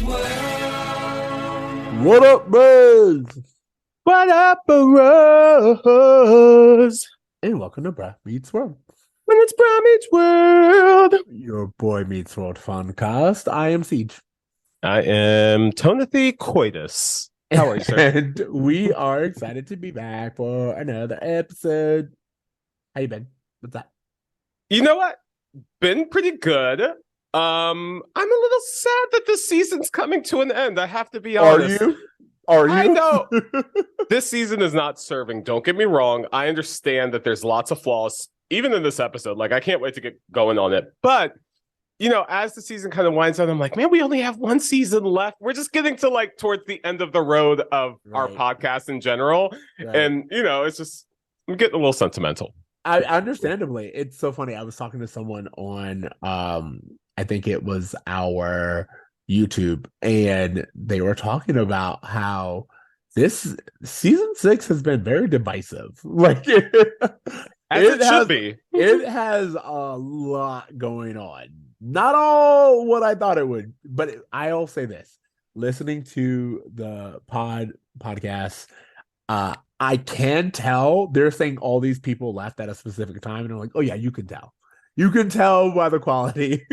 What up, bros? What up, bros? And welcome to Bruh Meets World, When it's Bromance World. your boy Meets World Funcast. I am Ceej. I am Tonathy Coitus. How are you, sir? And we are excited to be back for another episode. How you been? What's that? You know what? Been pretty good. I'm a little sad that this season's coming to an end. I have to be honest. Are you? I know. This season is not serving. Don't get me wrong. I understand that there's lots of flaws, even in this episode. Like, I can't wait to get going on it. But, you know, as the season kind of winds down, I'm like, man, we only have one season left. We're just getting to like towards the end of the road of our podcast in general. Right. And, you know, it's just, I'm getting a little sentimental. I understandably. It's so funny. I was talking to someone on I think it was our YouTube, and they were talking about how this season 6 has been very divisive. Like As it should be. It has a lot going on. Not all what I thought it would, but I'll say this: listening to the podcast, I can tell they're saying all these people left at a specific time, and I'm like, oh yeah, you can tell. You can tell by the quality.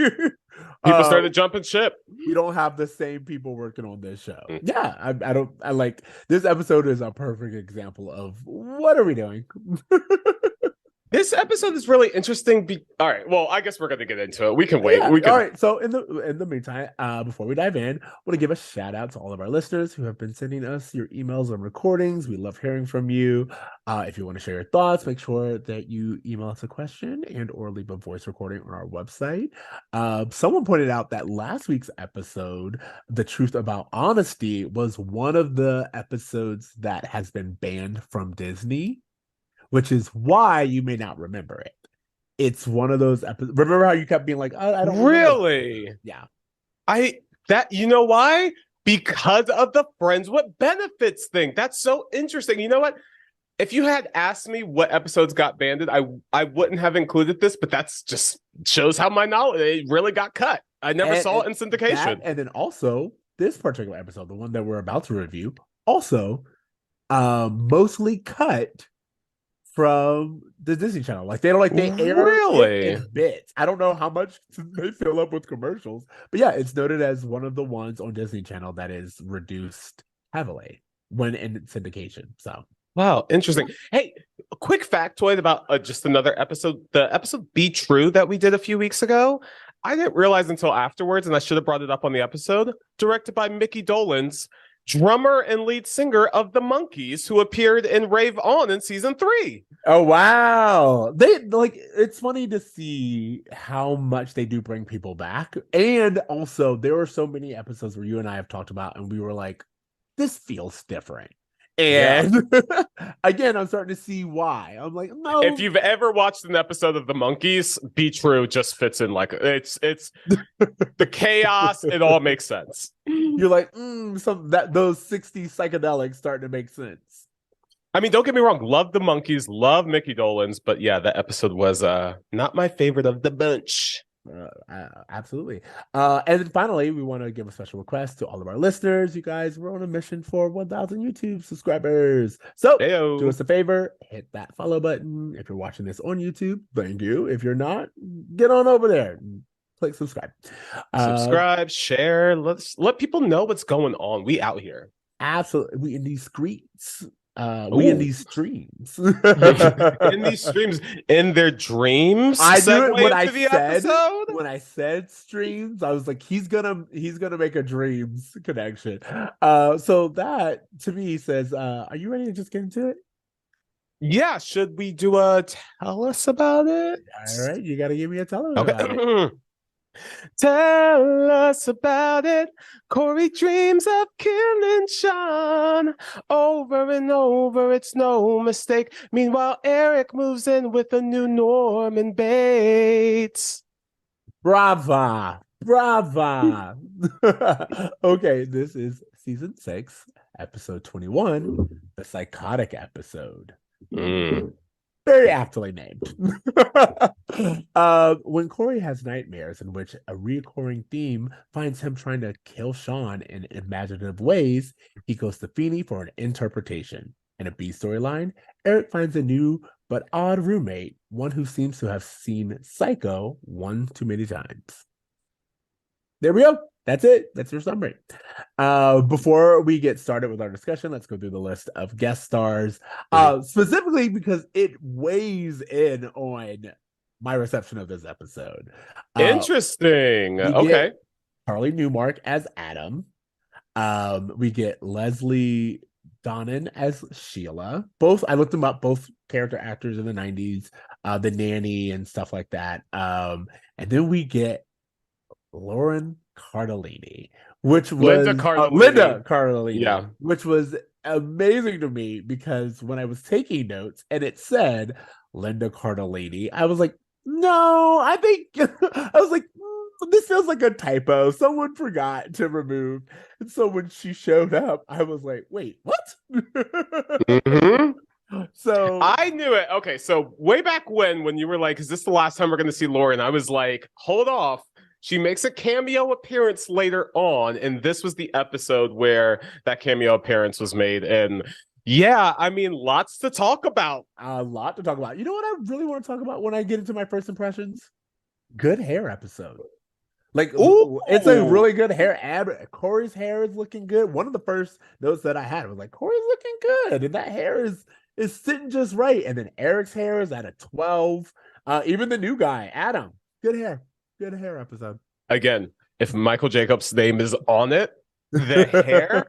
People started jumping ship. We don't have the same people working on this show. Yeah, I like this episode is a perfect example of what are we doing? This episode is really interesting. All right, well, I guess we're going to get into it. We can wait. Yeah. We can. All right. So in the meantime, before we dive in, I want to give a shout out to all of our listeners who have been sending us your emails and recordings. We love hearing from you. If you want to share your thoughts, make sure that you email us a question and or leave a voice recording on our website. Someone pointed out that last week's episode, The Truth About Honesty, was one of the episodes that has been banned from Disney, which is why you may not remember it. It's one of those episodes. Remember how you kept being like, oh, I don't really? Yeah. You know why? Because of the friends with benefits thing. That's so interesting. You know what? If you had asked me what episodes got banned, I wouldn't have included this, but that's just shows how my knowledge, it really got cut. I never saw it in syndication. And then also this particular episode, the one that we're about to review, also mostly cut from the Disney Channel. Like they air it in bits. I don't know how much they fill up with commercials, but yeah, it's noted as one of the ones on Disney Channel that is reduced heavily when in syndication. So wow, interesting. Hey, a quick factoid about just another episode. The episode Be True that we did a few weeks ago, I didn't realize until afterwards, and I should have brought it up on the episode, directed by Mickey Dolenz, drummer and lead singer of the Monkees, who appeared in Rave On in season 3. Oh wow. It's funny to see how much they do bring people back. And also there were so many episodes where you and I have talked about and we were like, this feels different. And again, I'm starting to see why. I'm like, no. If you've ever watched an episode of the Monkees, Be True just fits in like it's the chaos. It all makes sense. You're like, those 60s psychedelics starting to make sense. I mean, don't get me wrong. Love the Monkees, love Mickey Dolenz, but yeah, that episode was not my favorite of the bunch. Absolutely. And then finally, we want to give a special request to all of our listeners. You guys, we're on a mission for 1,000 YouTube subscribers. So do us a favor, hit that follow button. If you're watching this on YouTube, thank you. If you're not, get on over there. Click subscribe. Subscribe, share. Let people know what's going on. We out here. Absolutely. We in these streets. We in these streams. In these streams, in their dreams. I do it when I said streams. I was like, he's gonna make a dreams connection. So that to me says, are you ready to just get into it? Yeah. Should we do a tell us about it? All right, you got to give me a tell us about it. Tell us about it. Cory dreams of killing Shawn over and over. It's no mistake. Meanwhile, Eric moves in with a new Norman Bates. Brava. Okay, this is season 6, episode 21, the Psychotic episode. Very aptly named. When Cory has nightmares in which a recurring theme finds him trying to kill Shawn in imaginative ways, he goes to Feeney for an interpretation. In a B storyline, Eric finds a new but odd roommate, one who seems to have seen Psycho one too many times. There we go. That's it. That's your summary. Before we get started with our discussion, let's go through the list of guest stars, specifically because it weighs in on my reception of this episode. Interesting. We Okay. get Charlie Newmark as Adam. We get Leslie Donnan as Sheila. Both, I looked them up, both character actors in the 90s, the nanny and stuff like that. And then we get Lauren Cardellini, which was Linda Cardellini, yeah, which was amazing to me because when I was taking notes and it said Linda Cardellini, I was like, no, I think I was like, this feels like a typo. Someone forgot to remove. And so when she showed up, I was like, wait, what? mm-hmm. So I knew it. Okay, so way back when you were like, is this the last time we're going to see Lauren? I was like, hold off. She makes a cameo appearance later on, and this was the episode where that cameo appearance was made. And yeah, I mean, lots to talk about. A lot to talk about. You know what I really want to talk about when I get into my first impressions? Good hair episode. Like, ooh, it's a really good hair. Cory's hair is looking good. One of the first notes that I had was like, Cory's looking good, and that hair is sitting just right. And then Eric's hair is at a 12. Even the new guy, Adam, good hair. Good hair episode. Again, if Michael Jacobs' name is on it, the hair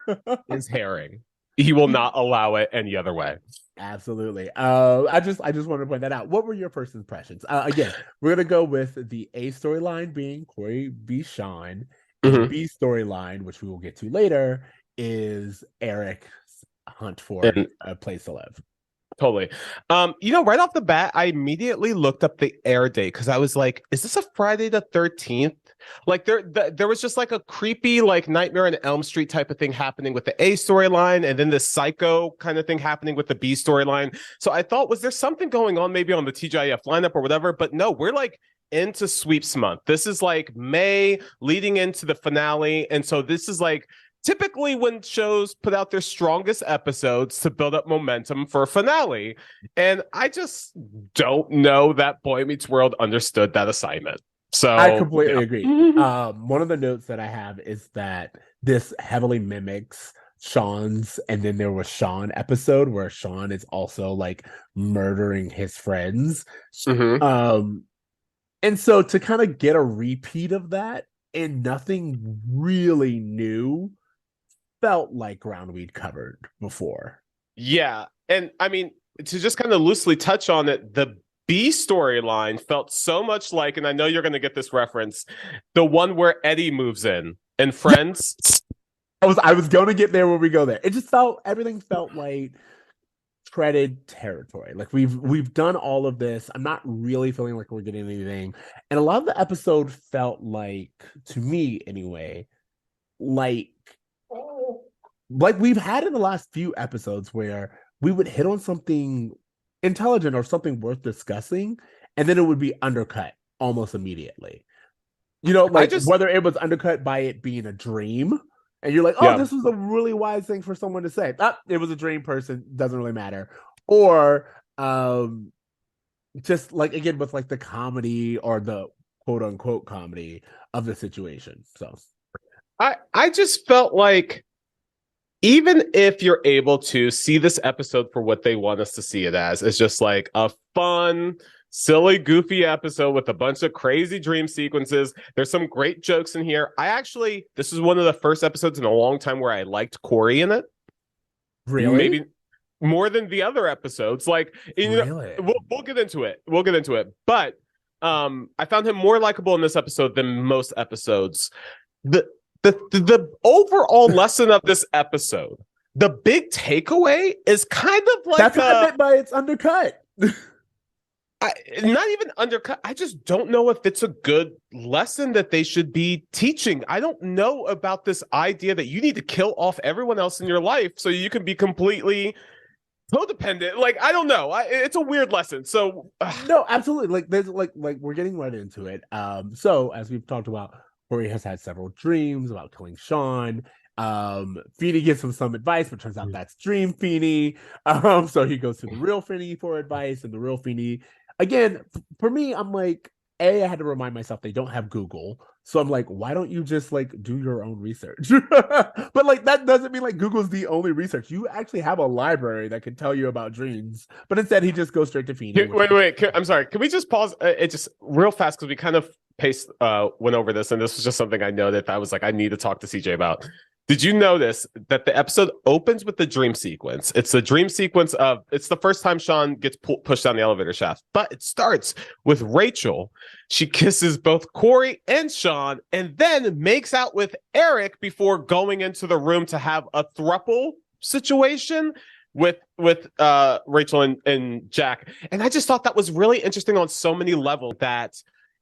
is herring. He will not allow it any other way. Absolutely. I just wanted to point that out. What were your first impressions? Again, we're gonna go with the A storyline being Cory v. Shawn. The B storyline, which we will get to later, is Eric's hunt for a place to live. Totally. Right off the bat, I immediately looked up the air date because I was like, is this a Friday the 13th? Like there was just like a creepy like Nightmare on Elm Street type of thing happening with the A storyline, and then the Psycho kind of thing happening with the B storyline. So I thought, was there something going on maybe on the TGIF lineup or whatever? But no, we're like into sweeps month. This is like May leading into the finale. And so this is like typically when shows put out their strongest episodes to build up momentum for a finale. And I just don't know that Boy Meets World understood that assignment. So I completely agree. One of the notes that I have is that this heavily mimics Shawn's, and then there was Shawn episode where Shawn is also like murdering his friends. And so to kind of get a repeat of that and nothing really new felt like ground we'd covered before. Yeah. And I mean, to just kind of loosely touch on it, the B storyline felt so much like, and I know you're going to get this reference, the one where Eddie moves in and Friends. I was going to get there when we go there. It just everything felt like treaded territory. Like we've done all of this. I'm not really feeling like we're getting anything. And a lot of the episode felt like, to me anyway, like we've had in the last few episodes where we would hit on something intelligent or something worth discussing, and then it would be undercut almost immediately. Whether it was undercut by it being a dream, and you're like, this was a really wise thing for someone to say. It was a dream person, doesn't really matter. Or just like, again, with like the comedy or the quote unquote comedy of the situation. So I just felt like, even if you're able to see this episode for what they want us to see it as, it's just like a fun, silly, goofy episode with a bunch of crazy dream sequences. There's some great jokes in here. This is one of the first episodes in a long time where I liked Cory in it. Really? Maybe more than the other episodes. Like, really? We'll get into it. But I found him more likable in this episode than most episodes. The overall lesson of this episode, the big takeaway is kind of like that's what I meant by it's undercut. Not even undercut. I just don't know if it's a good lesson that they should be teaching. I don't know about this idea that you need to kill off everyone else in your life so you can be completely codependent. Like, I don't know. It's a weird lesson. So No, absolutely. Like there's like we're getting right into it. So as we've talked about, Cory has had several dreams about killing Shawn. Feeny gives him some advice, but turns out that's Dream Feeny. So he goes to the real Feeny for advice, and the real Feeny, again, for me, I'm like, I had to remind myself they don't have Google. So I'm like, why don't you just like do your own research? But like that doesn't mean like Google's the only research. You actually have a library that can tell you about dreams. But instead he just goes straight to Feeny. wait. I'm sorry. Can we just pause it just real fast because we kind of went over this, and this was just something I noted that I was like, I need to talk to CJ about. Did you notice that the episode opens with the dream sequence? It's the dream sequence of, it's the first time Shawn gets pushed down the elevator shaft, but it starts with Rachel. She kisses both Cory and Shawn and then makes out with Eric before going into the room to have a throuple situation with Rachel and Jack. And I just thought that was really interesting on so many levels, that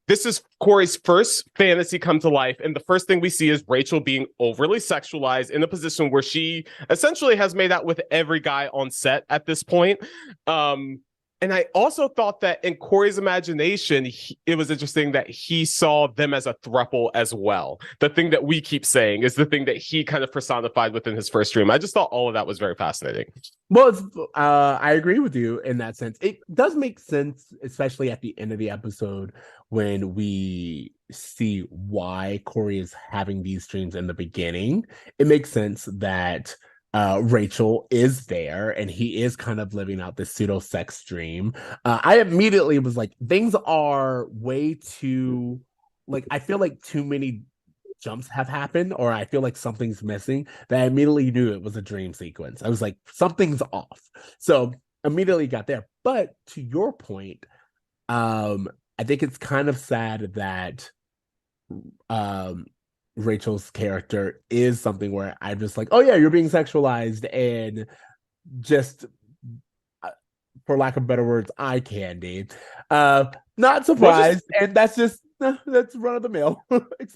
this is Cory's first fantasy come to life, and the first thing we see is Rachel being overly sexualized in a position where she essentially has made out with every guy on set at this point. And I also thought that in Cory's imagination, it was interesting that he saw them as a throuple as well. The thing that we keep saying is the thing that he kind of personified within his first dream. I just thought all of that was very fascinating. Well, I agree with you in that sense. It does make sense, especially at the end of the episode when we see why Cory is having these dreams in the beginning. It makes sense that Rachel is there and he is kind of living out this pseudo sex dream. I immediately was like, things are way too, like, I feel like too many jumps have happened, or I feel like something's missing, that I immediately knew it was a dream sequence. I was like, something's off. So immediately got there. But to your point, I think it's kind of sad that Rachel's character is something where I'm just like, oh yeah, you're being sexualized, and just for lack of better words, eye candy. Not surprised, and that's just that's run of the mill.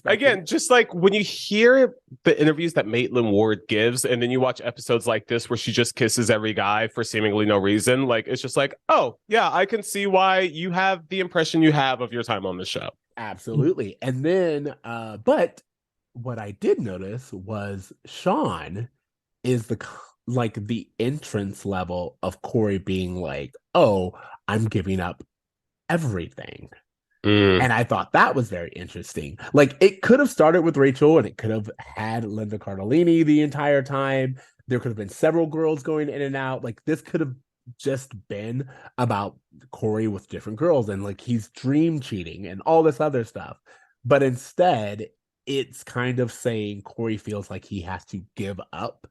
Again, just like when you hear the interviews that Maitland Ward gives, and then you watch episodes like this where she just kisses every guy for seemingly no reason, like it's just like, oh yeah, I can see why you have the impression you have of your time on the show. Absolutely. And then, but what I did notice was Shawn is the entrance level of Cory being like, oh, I'm giving up everything. And I thought that was very interesting. Like, it could have started with Rachel and it could have had Linda Cardellini the entire time. There could have been several girls going in and out. Like, this could have just been about Cory with different girls and like he's dream cheating and all this other stuff. But instead, it's kind of saying Cory feels like he has to give up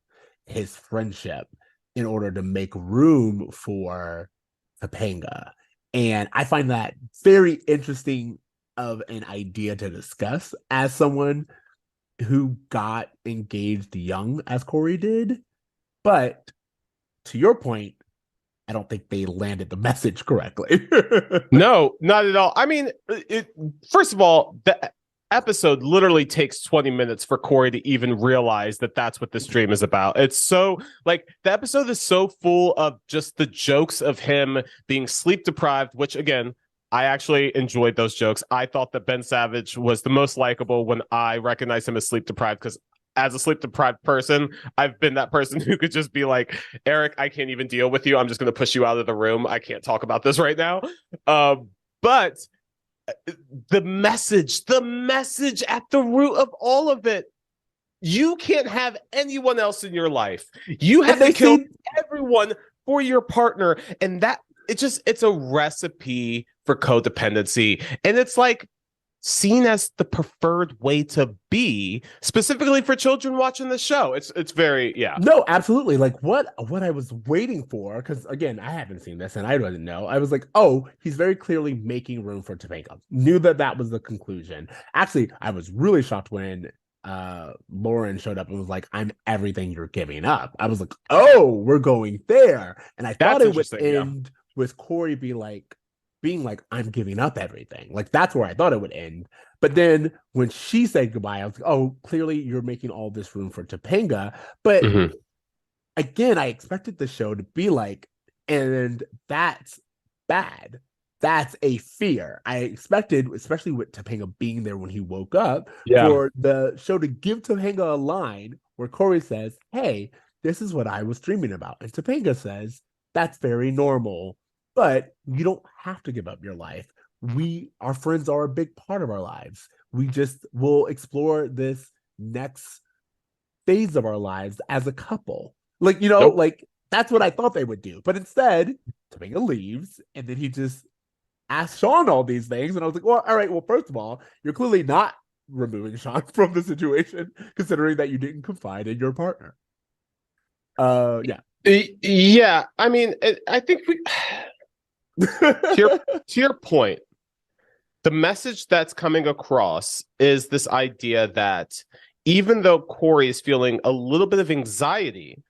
his friendship in order to make room for Topanga. And I find that very interesting of an idea to discuss as someone who got engaged young as Cory did. But to your point, I don't think they landed the message correctly. No, not at all. I mean, first of all, the episode literally takes 20 minutes for Cory to even realize that that's what this dream is about. It's so, like, the episode is so full of just the jokes of him being sleep deprived, which again, I actually enjoyed those jokes. I thought that Ben Savage was the most likable when I recognized him as sleep deprived, because as a sleep deprived person, I've been that person who could just be like, Eric, I can't even deal with you. I'm just going to push you out of the room. I can't talk about this right now. But the message at the root of all of it, you can't have anyone else in your life. You have to kill everyone for your partner. And that it's a recipe for codependency. And it's like seen as the preferred way to be, specifically for children watching the show. It's very, yeah. No, absolutely. Like what I was waiting for, because again, I haven't seen this and I didn't know. I was like, oh, he's very clearly making room for Topanga. Knew that was the conclusion. Actually, I was really shocked when Lauren showed up and was like, I'm everything you're giving up. I was like, oh, we're going there. And I thought it would end with Cory being like, I'm giving up everything. Like, that's where I thought it would end. But then when she said goodbye, I was like, oh, clearly you're making all this room for Topanga. But again, I expected the show to be like, and that's bad. That's a fear. I expected, especially with Topanga being there when he woke up, Yeah. for the show to give Topanga a line where Cory says, "Hey, this is what I was dreaming about." And Topanga says, "That's very normal, but you don't have to give up your life. Our friends are a big part of our lives. We just will explore this next phase of our lives as a couple." Like, Nope. like that's what I thought they would do. But instead, Topanga leaves, and then he just asks Shawn all these things. And I was like, well, all right, well, first of all, you're clearly not removing Shawn from the situation, considering that you didn't confide in your partner. Yeah. Yeah. I mean, I think to your point, the message that's coming across is this idea that even though Cory is feeling a little bit of anxiety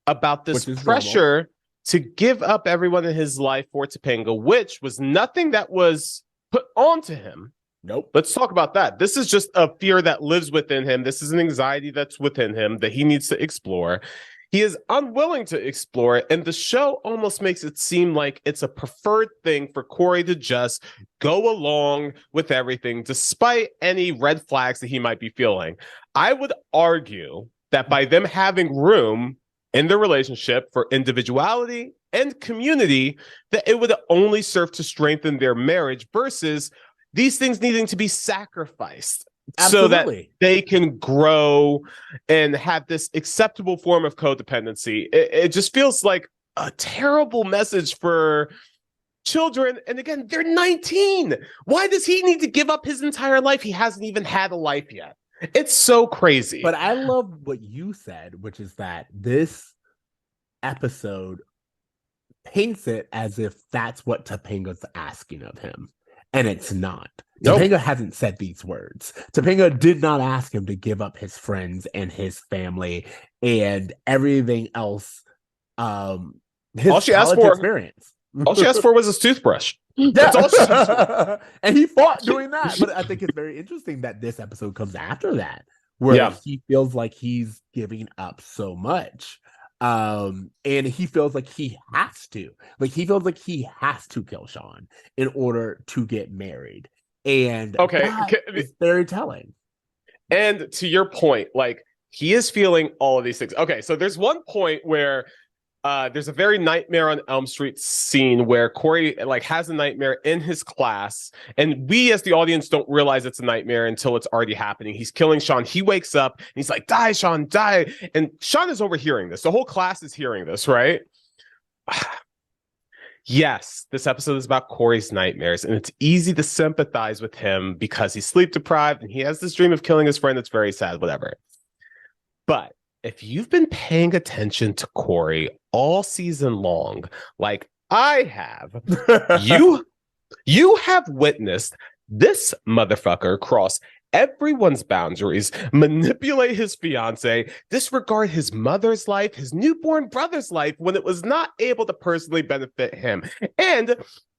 about this pressure normal to give up everyone in his life for Topanga, which was nothing that was put onto him. Nope. Let's talk about that. This is just a fear that lives within him. This is an anxiety that's within him that he needs to explore. He is unwilling to explore it, and the show almost makes it seem like it's a preferred thing for Cory to just go along with everything, despite any red flags that he might be feeling. I would argue that by them having room in their relationship for individuality and community, that it would only serve to strengthen their marriage versus these things needing to be sacrificed. Absolutely. So that they can grow and have this acceptable form of codependency. It just feels like a terrible message for children. And again, they're 19. Why does he need to give up his entire life? He hasn't even had a life yet. It's so crazy. But I love what you said, which is that this episode paints it as if that's what Topanga's asking of him. And it's not. Nope. Topanga hasn't said these words. Topanga did not ask him to give up his friends and his family and everything else. His all she asked for experience. All she asked for was his toothbrush. Yeah. That's all she asked for. And he fought doing that. But I think it's very interesting that this episode comes after that, where he feels like he's giving up so much. And he feels like he has to. Like, he feels like he has to kill Shawn in order to get married. And it's very telling. And to your point, like, he is feeling all of these things. Okay, so there's one point where there's a very Nightmare on Elm Street scene where Cory like has a nightmare in his class, and we as the audience don't realize it's a nightmare until it's already happening. He's killing Shawn. He wakes up and he's like, "Die, Shawn, die!" And Shawn is overhearing this. The whole class is hearing this, right? Yes, this episode is about Cory's nightmares, and it's easy to sympathize with him because he's sleep deprived and he has this dream of killing his friend. That's very sad, whatever. But if you've been paying attention to Cory all season long, like I have, you have witnessed this motherfucker cross everyone's boundaries, manipulate his fiance, disregard his mother's life, his newborn brother's life when it was not able to personally benefit him. And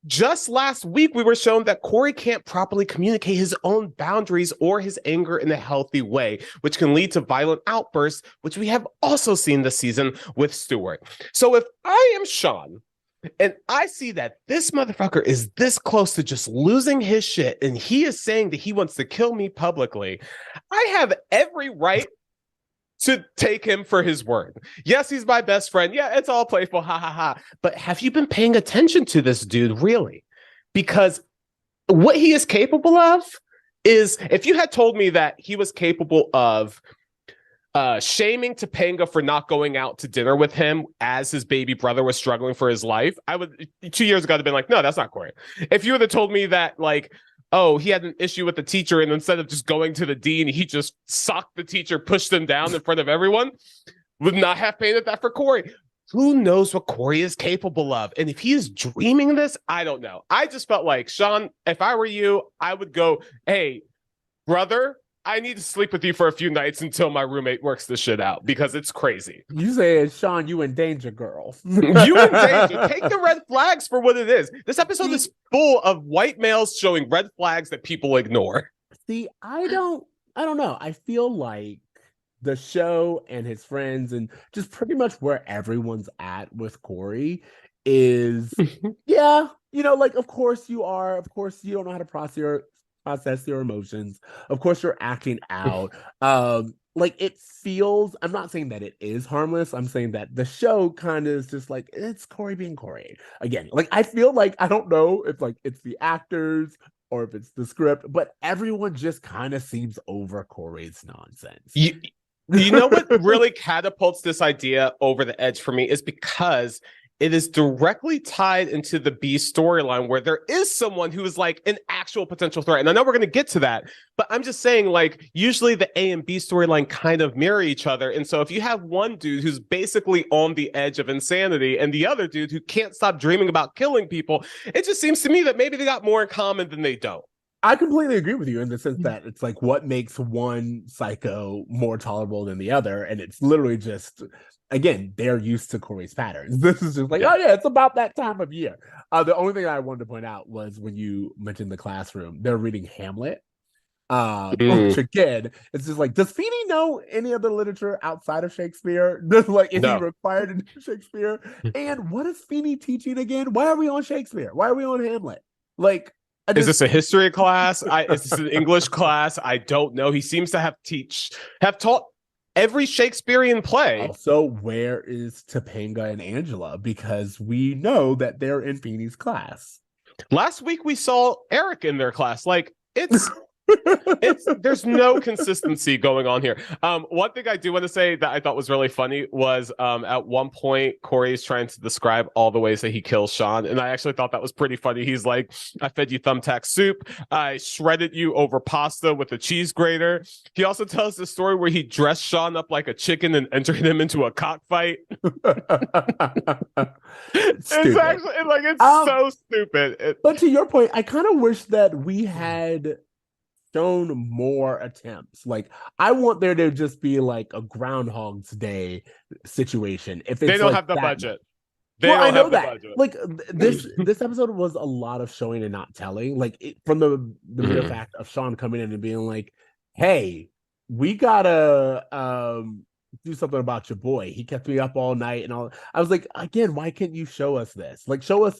just last week, we were shown that Cory can't properly communicate his own boundaries or his anger in a healthy way, which can lead to violent outbursts, which we have also seen this season with Stewart. So if I am Shawn, and I see that this motherfucker is this close to just losing his shit, and he is saying that he wants to kill me publicly, I have every right to take him for his word. Yes, he's my best friend. Yeah, it's all playful. Ha ha ha. But have you been paying attention to this dude, really? Because what he is capable of is, if you had told me that he was capable of shaming Topanga for not going out to dinner with him as his baby brother was struggling for his life, I would 2 years ago have been like, no, that's not Cory. If you would have told me that, like, oh, he had an issue with the teacher, and instead of just going to the dean, he just socked the teacher, pushed them down in front of everyone, would not have painted that for Cory. Who knows what Cory is capable of? And if he is dreaming this, I don't know. I just felt like, Shawn, if I were you, I would go, hey, brother, I need to sleep with you for a few nights until my roommate works this shit out, because it's crazy. You say, Shawn, you in danger, girl. You in danger. Take the red flags for what it is. This episode is full of white males showing red flags that people ignore. See, I don't know. I feel like the show and his friends and just pretty much where everyone's at with Cory is, yeah, like of course you don't know how to process your emotions. Of course you're acting out. Like it feels, I'm not saying that it is harmless. I'm saying that the show kind of is just like it's Cory being Cory. Again, like I feel like I don't know if like it's the actors or if it's the script, but everyone just kind of seems over Cory's nonsense. You know what really catapults this idea over the edge for me is because it is directly tied into the B storyline where there is someone who is like an actual potential threat. And I know we're going to get to that, but I'm just saying, like, usually the A and B storyline kind of mirror each other. And so if you have one dude who's basically on the edge of insanity and the other dude who can't stop dreaming about killing people, it just seems to me that maybe they got more in common than they don't. I completely agree with you in the sense that it's like what makes one psycho more tolerable than the other. And it's literally just, again, they're used to Cory's patterns. This is just like, oh yeah, it's about that time of year. The only thing I wanted to point out was when you mentioned the classroom, they're reading Hamlet. Which again, it's just like, does Feeney know any other literature outside of Shakespeare? Is he required to know Shakespeare? And what is Feeney teaching again? Why are we on Shakespeare? Why are we on Hamlet? Like, is this a history class? Is this an English class? I don't know. He seems to have taught every Shakespearean play. Also, where is Topanga and Angela? Because we know that they're in Feeney's class. Last week we saw Eric in their class. Like, it's there's no consistency going on here. One thing I do want to say that I thought was really funny was at one point Cory's trying to describe all the ways that he kills Shawn, and I actually thought that was pretty funny. He's like, I fed you thumbtack soup, I shredded you over pasta with a cheese grater. He also tells the story where he dressed Shawn up like a chicken and entered him into a cockfight. It's actually like it's so stupid. But to your point, I kind of wish that we had shown more attempts. Like, I want there to just be like a Groundhog's Day situation. If it's they don't like have the that, budget. I know that. Like this episode was a lot of showing and not telling. Like from the mere fact of Shawn coming in and being like, "Hey, we gotta do something about your boy. He kept me up all night and all." I was like, again, why can't you show us this? Like, show us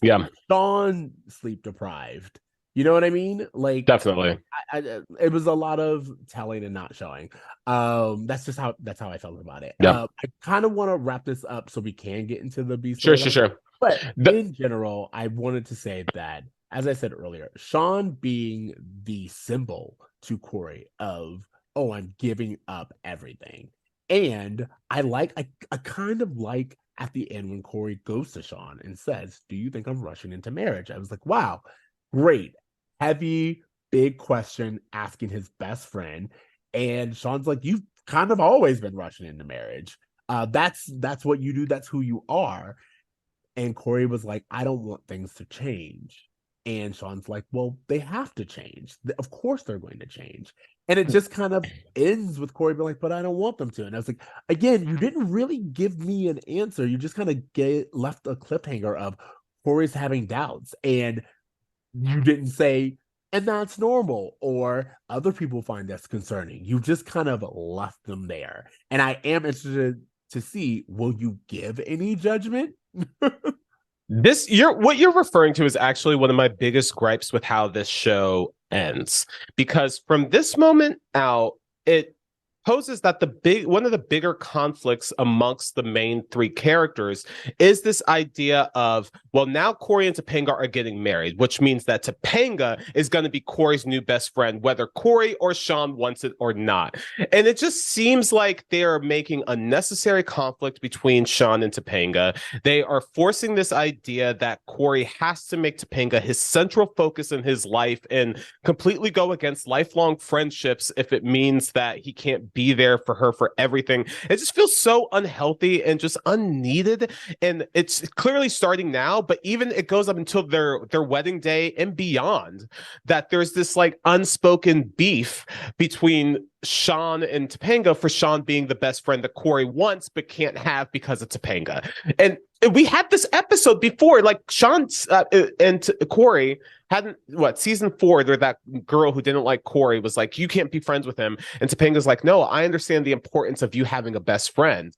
Shawn sleep deprived. You know what I mean? Like, definitely. It was a lot of telling and not showing. That's how I felt about it. Yeah. I kind of want to wrap this up so we can get into the B story. Sure. But in general, I wanted to say that, as I said earlier, Shawn being the symbol to Cory of, oh, I'm giving up everything. And I kind of like at the end when Cory goes to Shawn and says, do you think I'm rushing into marriage? I was like, wow, great. Heavy, big question asking his best friend. And Shawn's like, you've kind of always been rushing into marriage. That's what you do. That's who you are. And Cory was like, I don't want things to change. And Shawn's like, well, they have to change. Of course they're going to change. And it just kind of ends with Cory being like, but I don't want them to. And I was like, again, you didn't really give me an answer. You just kind of left a cliffhanger of Cory's having doubts. And you didn't say, and that's normal, or other people find that's concerning. You just kind of left them there. And I am interested to see, will you give any judgment? What you're referring to is actually one of my biggest gripes with how this show ends. Because from this moment out, it poses that one of the bigger conflicts amongst the main three characters is this idea of, well, now Cory and Topanga are getting married, which means that Topanga is going to be Cory's new best friend, whether Cory or Shawn wants it or not. And it just seems like they are making unnecessary conflict between Shawn and Topanga. They are forcing this idea that Cory has to make Topanga his central focus in his life and completely go against lifelong friendships if it means that he can't be there for her for everything. It just feels so unhealthy and just unneeded. And it's clearly starting now, but even it goes up until their wedding day and beyond, that there's this like unspoken beef between Shawn and Topanga for Shawn being the best friend that Cory wants but can't have because of Topanga. And we had this episode before, like Shawn and Cory hadn't, season 4, there that girl who didn't like Cory was like, you can't be friends with him. And Topanga's like, no, I understand the importance of you having a best friend.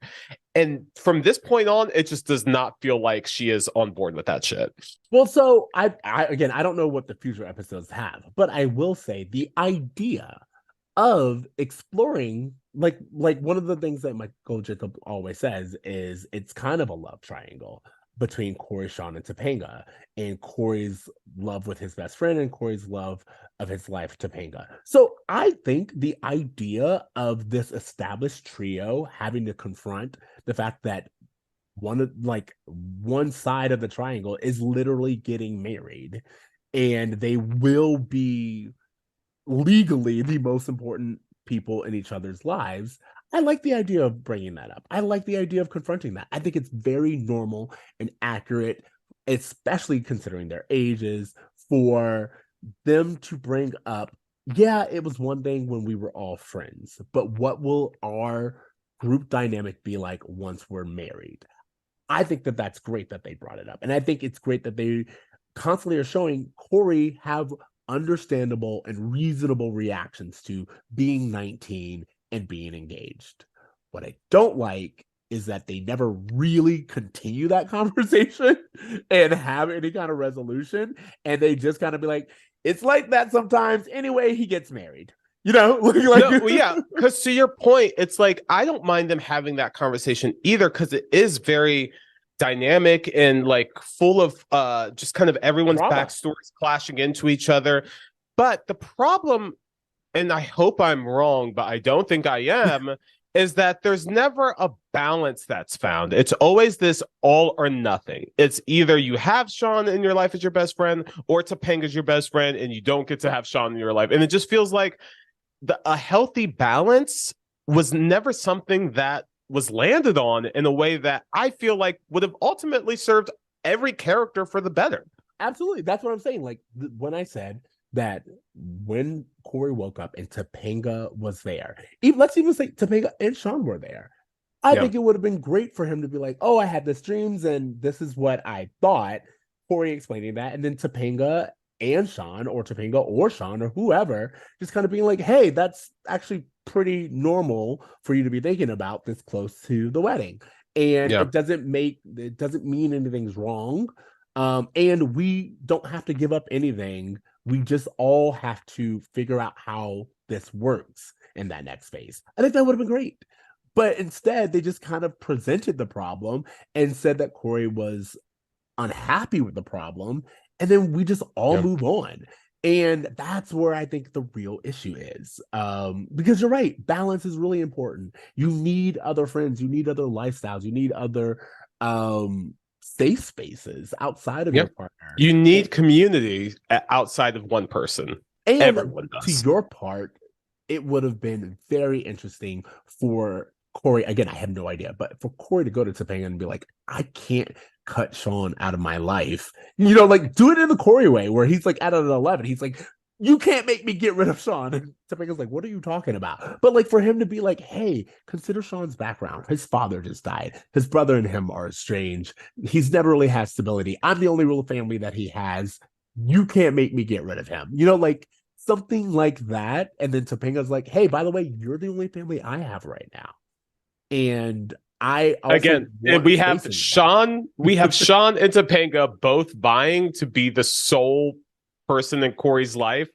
And from this point on, it just does not feel like she is on board with that shit. Well, so I again, I don't know what the future episodes have, but I will say the idea of exploring, like one of the things that Michael Jacob always says is it's kind of a love triangle between Cory, Shawn, and Topanga, and Cory's love with his best friend and Cory's love of his life, Topanga. So I think the idea of this established trio having to confront the fact that one side of the triangle is literally getting married, and they will be legally the most important people in each other's lives. I like the idea of bringing that up. I like the idea of confronting that. I think it's very normal and accurate, especially considering their ages, for them to bring up, yeah, it was one thing when we were all friends, but what will our group dynamic be like once we're married? I think that that's great that they brought it up. And I think it's great that they constantly are showing Cory have understandable and reasonable reactions to being 19 and being engaged. What I don't like is that they never really continue that conversation and have any kind of resolution. And they just kind of be like, it's like that sometimes. Anyway, he gets married. Because to your point, it's like, I don't mind them having that conversation either, because it is very dynamic and like full of just kind of everyone's backstories clashing into each other. But the problem, and I hope I'm wrong, but I don't think I am, is that there's never a balance that's found. It's always this all or nothing. It's either you have Shawn in your life as your best friend, or Topanga's your best friend and you don't get to have Shawn in your life. And it just feels like a healthy balance was never something that was landed on in a way that I feel like would have ultimately served every character for the better. Absolutely. That's what I'm saying. Like when I said that when Cory woke up and Topanga was there, let's even say Topanga and Shawn were there, I think it would have been great for him to be like, oh, I had this dreams and this is what I thought. Cory explaining that, and then Topanga and Shawn, or Topanga or Shawn, or whoever, just kind of being like, hey, that's actually pretty normal for you to be thinking about this close to the wedding. And it doesn't mean anything's wrong. And we don't have to give up anything. We just all have to figure out how this works in that next phase. I think that would have been great. But instead, they just kind of presented the problem and said that Cory was unhappy with the problem. And then we just all move on. And that's where I think the real issue is. Because you're right, balance is really important. You need other friends, you need other lifestyles, you need other safe spaces outside of your partner. You need community outside of one person. And everyone does. To your part, it would have been very interesting for Cory, again, I have no idea, but for Cory to go to Topanga and be like, I can't cut Shawn out of my life. Like do it in the Cory way where he's like at an 11. He's like, you can't make me get rid of Shawn. And Topanga's like, what are you talking about? But like for him to be like, hey, consider Shawn's background. His father just died. His brother and him are estranged. He's never really had stability. I'm the only real family that he has. You can't make me get rid of him. Like something like that. And then Topanga's like, hey, by the way, you're the only family I have right now. And I also we have Shawn and Topanga both vying to be the sole person in Cory's life,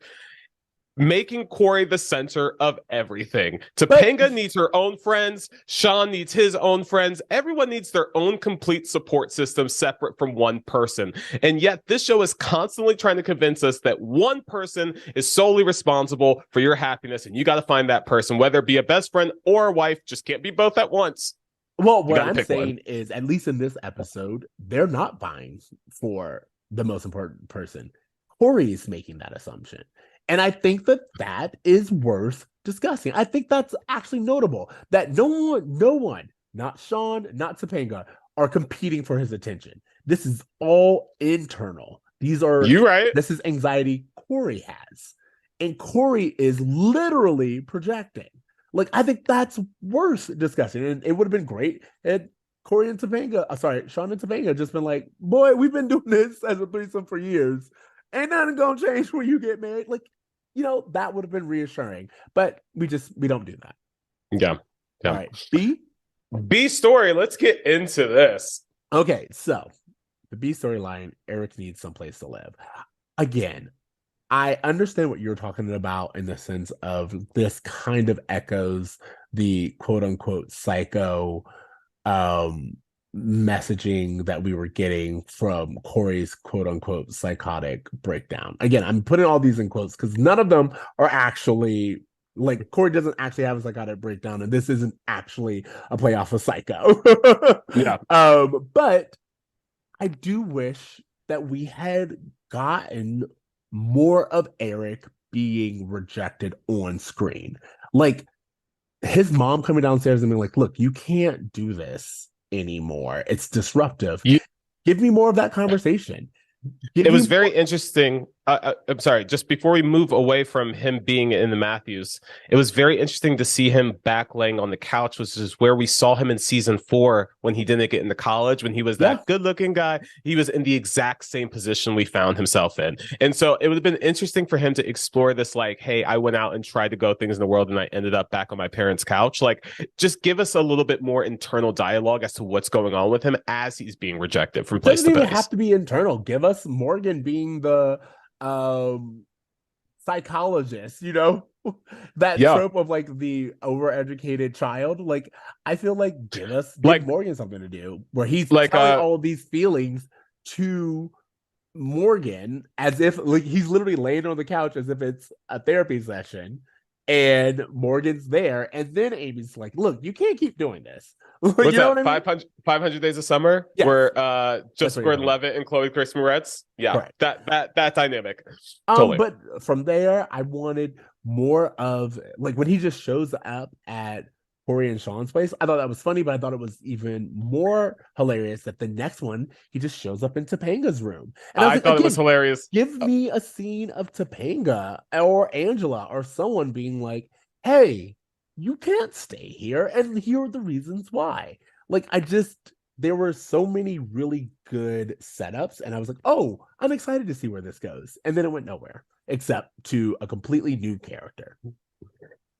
making Cory the center of everything. Topanga needs her own friends. Shawn needs his own friends. Everyone needs their own complete support system separate from one person. And yet this show is constantly trying to convince us that one person is solely responsible for your happiness. And you got to find that person, whether it be a best friend or a wife, just can't be both at once. Well, what I'm saying is, at least in this episode, they're not vying for the most important person. Cory is making that assumption. And I think that is worth discussing. I think that's actually notable that no one, not Shawn, not Topanga, are competing for his attention. This is all internal. This is anxiety Cory has. and Cory is literally projecting. Like, I think that's worse discussion. And it would have been great. And Cory and Topanga, Shawn and Topanga just been like, boy, we've been doing this as a threesome for years. Ain't nothing gonna change when you get married. Like, that would have been reassuring. But we don't do that. Yeah. All right. B story. Let's get into this. Okay, so the B storyline, Eric needs someplace to live. Again, I understand what you're talking about in the sense of this kind of echoes the quote unquote psycho messaging that we were getting from Cory's quote unquote psychotic breakdown. Again, I'm putting all these in quotes because none of them are actually like Cory doesn't actually have a psychotic breakdown, and this isn't actually a play off of Psycho. Yeah. But I do wish that we had gotten more of Eric being rejected on screen. Like his mom coming downstairs and being like, look, you can't do this anymore. It's disruptive. Give me more of that conversation. It was very interesting. I'm sorry, just before we move away from him being in the Matthews, it was very interesting to see him back laying on the couch, which is where we saw him in season 4 when he didn't get into college, when he was that good-looking guy. He was in the exact same position we found himself in. And so it would have been interesting for him to explore this, like, hey, I went out and tried to go things in the world and I ended up back on my parents' couch. Like, just give us a little bit more internal dialogue as to what's going on with him as he's being rejected from place to place. It doesn't even have to be internal. Give us Morgan being the psychologist, that trope of like the overeducated child. Like, I feel like give Morgan something to do where he's like telling all of these feelings to Morgan as if like he's literally laying on the couch as if it's a therapy session, and Morgan's there, and then Amy's like, look, you can't keep doing this. What's that? 500 Days of Summer, where just Gordon-Levitt and Chloe Grace Moretz. Yeah, correct. that dynamic. Totally. But from there, I wanted more of like when he just shows up at Cory and Shawn's place. I thought that was funny, but I thought it was even more hilarious that the next one he just shows up in Topanga's room. And I thought it was hilarious. Give me a scene of Topanga or Angela or someone being like, "Hey, you can't stay here, and here are the reasons why." Like, there were so many really good setups, and I was like, oh, I'm excited to see where this goes. And then it went nowhere, except to a completely new character.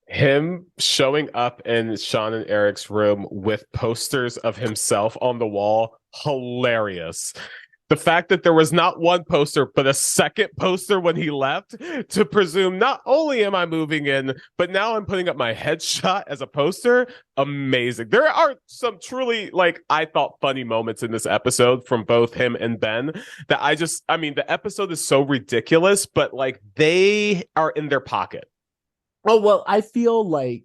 Him showing up in Shawn and Eric's room with posters of himself on the wall, hilarious. The fact that there was not one poster, but a second poster when he left to presume not only am I moving in, but now I'm putting up my headshot as a poster. Amazing. There are some truly, like, I thought funny moments in this episode from both him and Ben that the episode is so ridiculous, but like they are in their pocket. Oh, well, I feel like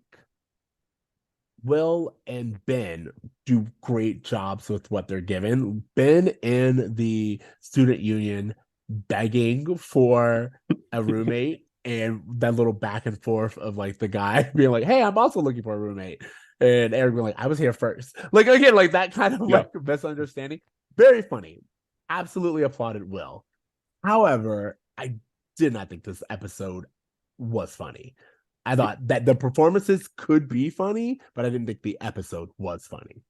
Will and Ben do great jobs with what they're given. Ben in the student union begging for a roommate and that little back and forth of like the guy being like, hey, I'm also looking for a roommate. And Eric being like, I was here first. Like, again, like that kind of like misunderstanding. Very funny. Absolutely applauded Will. However, I did not think this episode was funny. I thought that the performances could be funny, but I didn't think the episode was funny.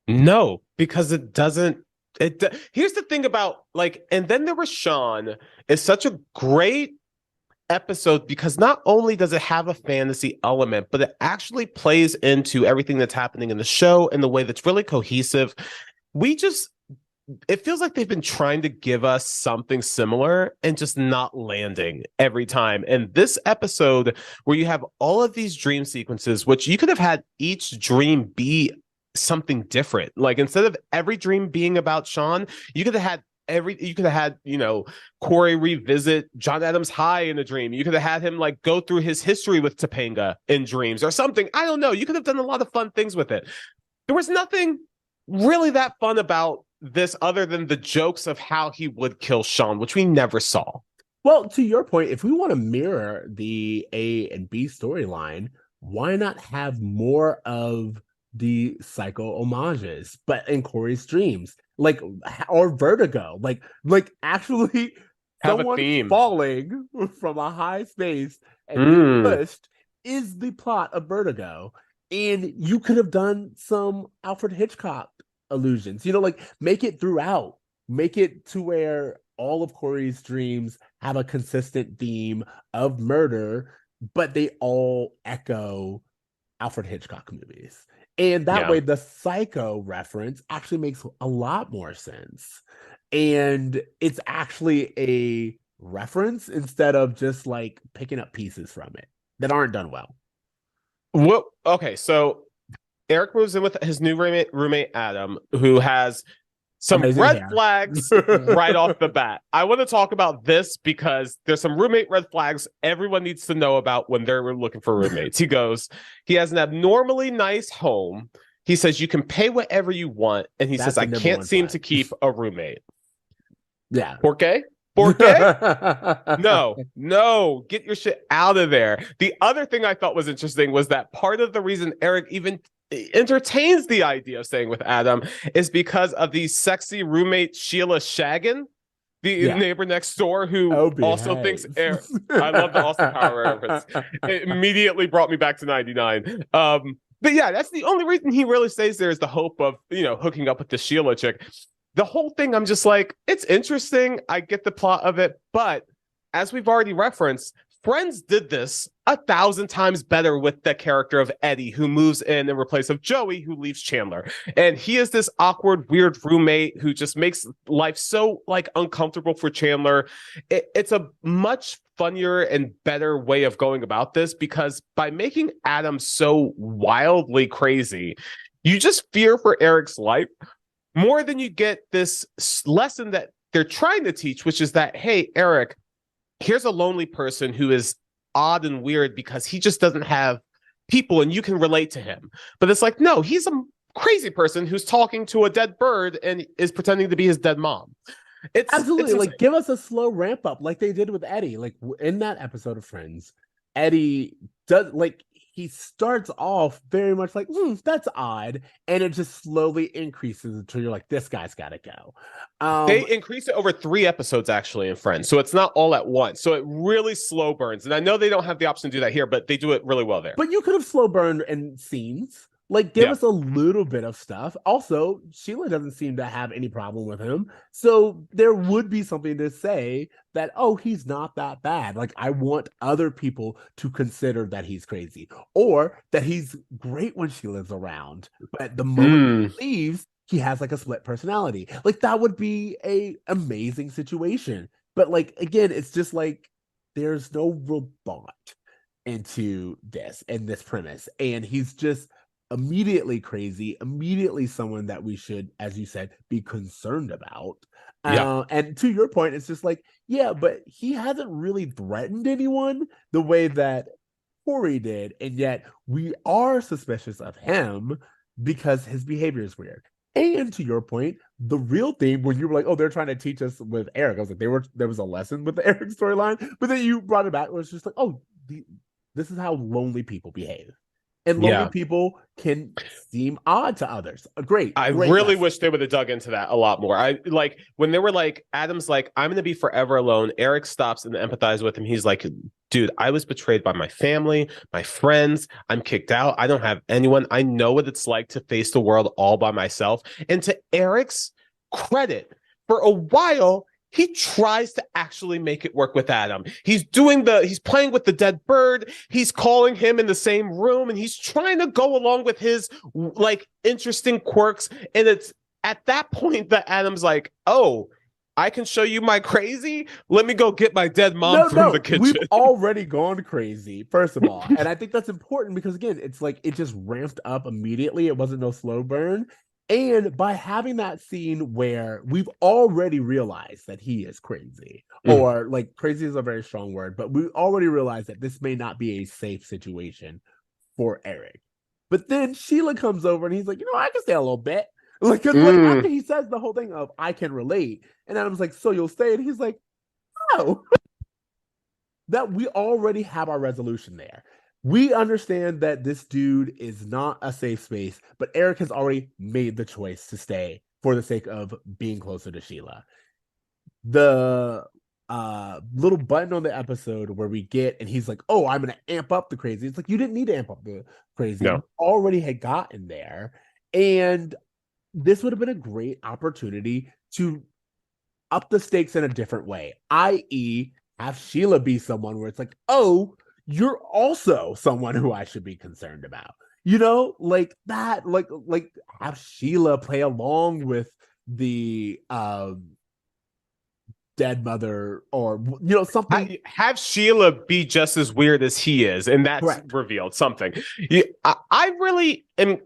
No, because it doesn't. Here's the thing about like, and then there was Shawn. It's such a great episode because not only does it have a fantasy element, but it actually plays into everything that's happening in the show in the way that's really cohesive. It feels like they've been trying to give us something similar and just not landing every time. And this episode where you have all of these dream sequences, which you could have had each dream be something different. Like instead of every dream being about Shawn, you could have had Cory revisit John Adams High in a dream. You could have had him like go through his history with Topanga in dreams or something. I don't know. You could have done a lot of fun things with it. There was nothing really that fun about this other than the jokes of how he would kill Shawn, which we never saw. Well, to your point, if we want to mirror the A and B storyline, why not have more of the psycho homages, but in Cory's dreams, like, or Vertigo, like actually have someone falling from a high space and being Mm. pushed is the plot of Vertigo. And you could have done some Alfred Hitchcock illusions, like make it throughout, make it to where all of Cory's dreams have a consistent theme of murder, but they all echo Alfred Hitchcock movies. And that Yeah. way, the Psycho reference actually makes a lot more sense. And it's actually a reference instead of just like picking up pieces from it that aren't done well. What? Okay, so Eric moves in with his new roommate Adam, who has some Amazing red hair. flags right off the bat. I want to talk about this because there's some roommate red flags everyone needs to know about when they're looking for roommates. He has an abnormally nice home. He says you can pay whatever you want, and he That's says the I number can't one seem flag. to keep a roommate. Yeah. ¿Por qué? ¿Por qué? No, get your shit out of there. The other thing I thought was interesting was that part of the reason Eric even entertains the idea of staying with Adam is because of the sexy roommate Sheila Shagan, the Yeah. neighbor next door, who Oh, also thinks behave. Eric. I love the Austin Power reference. It immediately brought me back to 99. But yeah, that's the only reason he really stays there is the hope of, hooking up with the Sheila chick. The whole thing, I'm just like, it's interesting. I get the plot of it, but as we've already referenced, Friends did this 1,000 times better with the character of Eddie, who moves in replace of Joey, who leaves Chandler. And he is this awkward, weird roommate who just makes life so uncomfortable for Chandler. It's a much funnier and better way of going about this, because by making Adam so wildly crazy, you just fear for Eric's life more than you get this lesson that they're trying to teach, which is that, hey, Eric, here's a lonely person who is odd and weird because he just doesn't have people and you can relate to him. But it's like, no, he's a crazy person who's talking to a dead bird and is pretending to be his dead mom. Absolutely. It's Like, give us a slow ramp up like they did with Eddie. Like, in that episode of Friends, Eddie does, like, he starts off very much like, that's odd. And it just slowly increases until you're like, this guy's got to go. They increase it over 3 episodes actually in Friends. So it's not all at once. So it really slow burns. And I know they don't have the option to do that here, but they do it really well there. But you could have slow burned in scenes. Like, give us a little bit of stuff. Also, Sheila doesn't seem to have any problem with him. So there would be something to say that, oh, he's not that bad. Like, I want other people to consider that he's crazy or that he's great when Sheila's around. But the moment he leaves, he has like a split personality. Like, that would be a amazing situation. But like, again, it's just like, there's no real thought into this and this premise. And he's just immediately crazy, immediately someone that we should, as you said, be concerned about. And to your point, it's just like, yeah, but he hasn't really threatened anyone the way that Cory did, and yet we are suspicious of him because his behavior is weird. And to your point, the real theme when you were like, "Oh, they're trying to teach us with Eric," I was like, there was a lesson with the Eric storyline, but then you brought it back. It was just like, "Oh, this is how lonely people behave." And lonely people can seem odd to others. Great. I really wish they would have dug into that a lot more. I like when they were like, Adam's like, I'm going to be forever alone. Eric stops and empathizes with him. He's like, dude, I was betrayed by my family, my friends. I'm kicked out. I don't have anyone. I know what it's like to face the world all by myself. And to Eric's credit, for a while, he tries to actually make it work with Adam. He's playing with the dead bird. He's calling him in the same room and he's trying to go along with his interesting quirks. And it's at that point that Adam's like, oh, I can show you my crazy. Let me go get my dead mom from the kitchen. We've already gone crazy, first of all. And I think that's important because, again, it's like it just ramped up immediately. It wasn't no slow burn. And by having that scene where we've already realized that he is crazy, or like crazy is a very strong word, but we already realized that this may not be a safe situation for Eric. But then Sheila comes over and he's like, I can stay a little bit. Like, cause like after he says the whole thing of I can relate, and Adam's like, so you'll stay, and he's like, no. That we already have our resolution there. We understand that this dude is not a safe space, but Eric has already made the choice to stay for the sake of being closer to Sheila. The little button on the episode where we get, and he's like, oh, I'm gonna amp up the crazy. It's like, you didn't need to amp up the crazy. You No. already had gotten there. And this would have been a great opportunity to up the stakes in a different way, i.e., have Sheila be someone where it's like, oh, you're also someone who I should be concerned about. Like that, like have Sheila play along with the dead mother, or something. Have Sheila be just as weird as he is, and that's Correct. revealed something. I really am,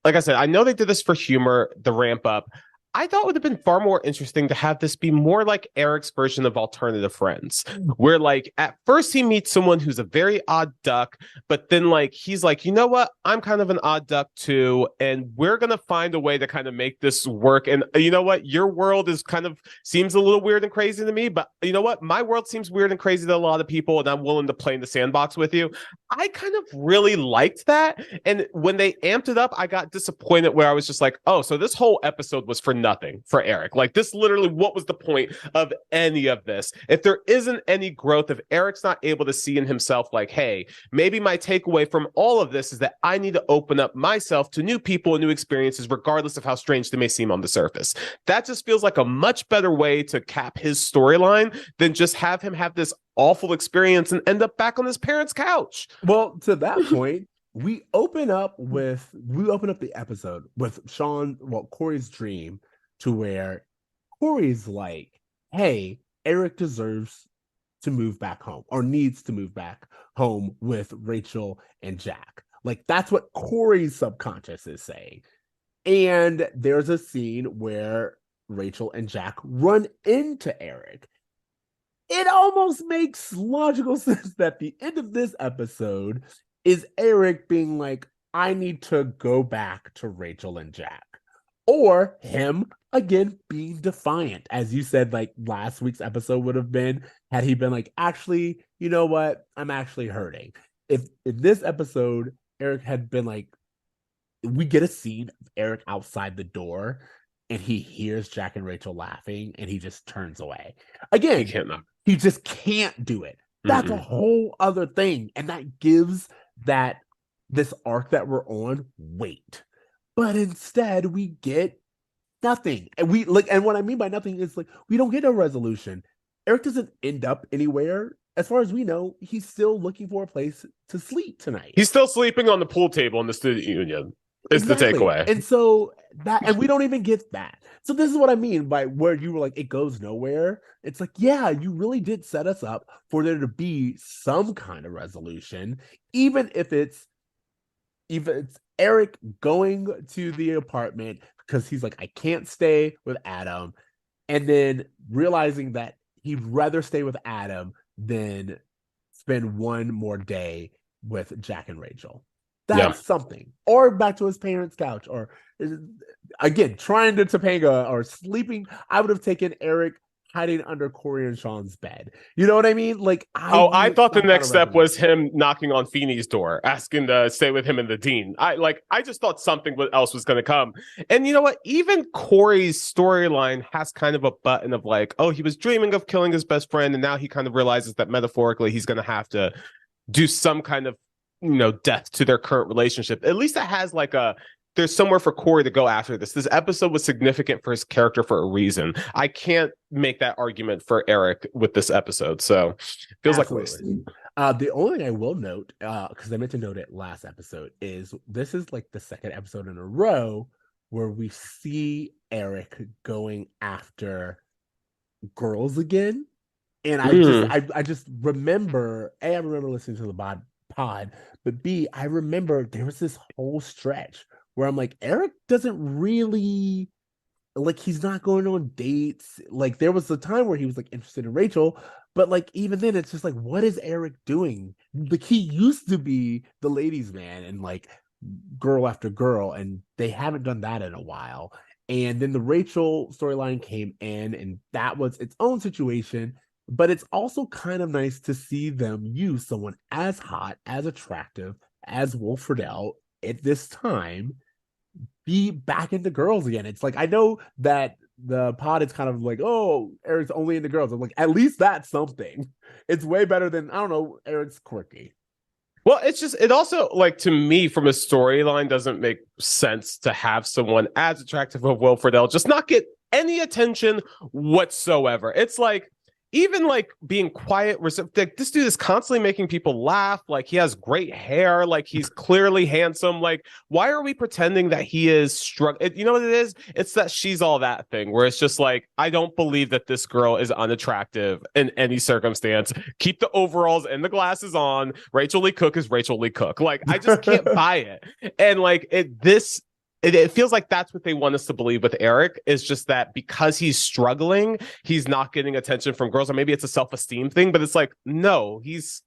like I said, I know they did this for humor, the ramp up. I thought it would have been far more interesting to have this be more like Eric's version of Alternative Friends, where like at first he meets someone who's a very odd duck, but then like he's like, you know what? I'm kind of an odd duck too, and we're gonna find a way to kind of make this work. And you know what? Your world is kind of seems a little weird and crazy to me, but you know what? My world seems weird and crazy to a lot of people, and I'm willing to play in the sandbox with you. I kind of really liked that. And when they amped it up, I got disappointed where I was just like, oh, so this whole episode was for nothing for Eric. Like this literally, what was the point of any of this? If there isn't any growth, if Eric's not able to see in himself like, hey, maybe my takeaway from all of this is that I need to open up myself to new people and new experiences, regardless of how strange they may seem on the surface. That just feels like a much better way to cap his storyline than just have him have this awful experience and end up back on his parents' couch. Well, to that point, we open up the episode with Cory's dream, to where Cory's like, hey, Eric deserves to move back home, or needs to move back home with Rachel and Jack. Like that's what Cory's subconscious is saying. And there's a scene where Rachel and Jack run into Eric. It almost makes logical sense that the end of this episode is Eric being like, I need to go back to Rachel and Jack. Or him, again, being defiant. As you said, like last week's episode would have been, had he been like, actually, you know what? I'm actually hurting. If in this episode, Eric had been like, we get a scene of Eric outside the door and he hears Jack and Rachel laughing and he just turns away. Again, he just can't do it. That's a whole other thing. And that gives this arc that we're on weight. But instead we get nothing. And and what I mean by nothing is like, we don't get a resolution. Eric doesn't end up anywhere. As far as we know, he's still looking for a place to sleep tonight. He's still sleeping on the pool table in the student union. Is exactly. The takeaway. And so and we don't even get that. So this is what I mean by where you were like, it goes nowhere. It's like, yeah, you really did set us up for there to be some kind of resolution, even if it's Eric going to the apartment because he's like, I can't stay with Adam, and then realizing that he'd rather stay with Adam than spend one more day with Jack and Rachel. That's something. Or back to his parents' couch, or again, trying to Topanga or sleeping. I would have taken Eric hiding under Cory and Shawn's bed. You know what I mean? Like, I thought the next step was him knocking on Feeney's door, asking to stay with him and the dean. I just thought something else was going to come. And you know what? Even Cory's storyline has kind of a button of like, oh, he was dreaming of killing his best friend, and now he kind of realizes that metaphorically he's going to have to do some kind of, death to their current relationship. At least it has like there's somewhere for Cory to go after this. This episode was significant for his character for a reason. I can't make that argument for Eric with this episode. So it feels like a waste. The only thing I will note, because I meant to note it last episode, is this is like the second episode in a row where we see Eric going after girls again. And I just remember, I remember listening to the pod, but B, I remember there was this whole stretch where I'm like, Eric doesn't really, like, he's not going on dates. Like, there was a time where he was like interested in Rachel, but like even then it's just like, what is Eric doing? Like, he used to be the ladies' man and like girl after girl, and they haven't done that in a while. And then the Rachel storyline came in, and that was its own situation. But it's also kind of nice to see them use someone as hot, as attractive as Wolf Friedle at this time be back into girls again. It's like, I know that the pod is kind of like, oh, Eric's only into girls. I'm like, at least that's something. It's way better than, I don't know, Eric's quirky. Well, it's just, it also, like, to me, from a storyline, doesn't make sense to have someone as attractive as Will Friedle just not get any attention whatsoever. It's like, even like being quiet, like, this dude is constantly making people laugh. Like, he has great hair. Like, he's clearly handsome. Like, why are we pretending that he is struggling? You know what it is? It's that she's all that thing where it's just like, I don't believe that this girl is unattractive in any circumstance. Keep the overalls and the glasses on. Rachel Lee Cook is Rachel Lee Cook. Like, I just can't buy it. And like it feels like that's what they want us to believe with Eric, is just that because he's struggling, he's not getting attention from girls, or maybe it's a self-esteem thing, but it's like, no, he's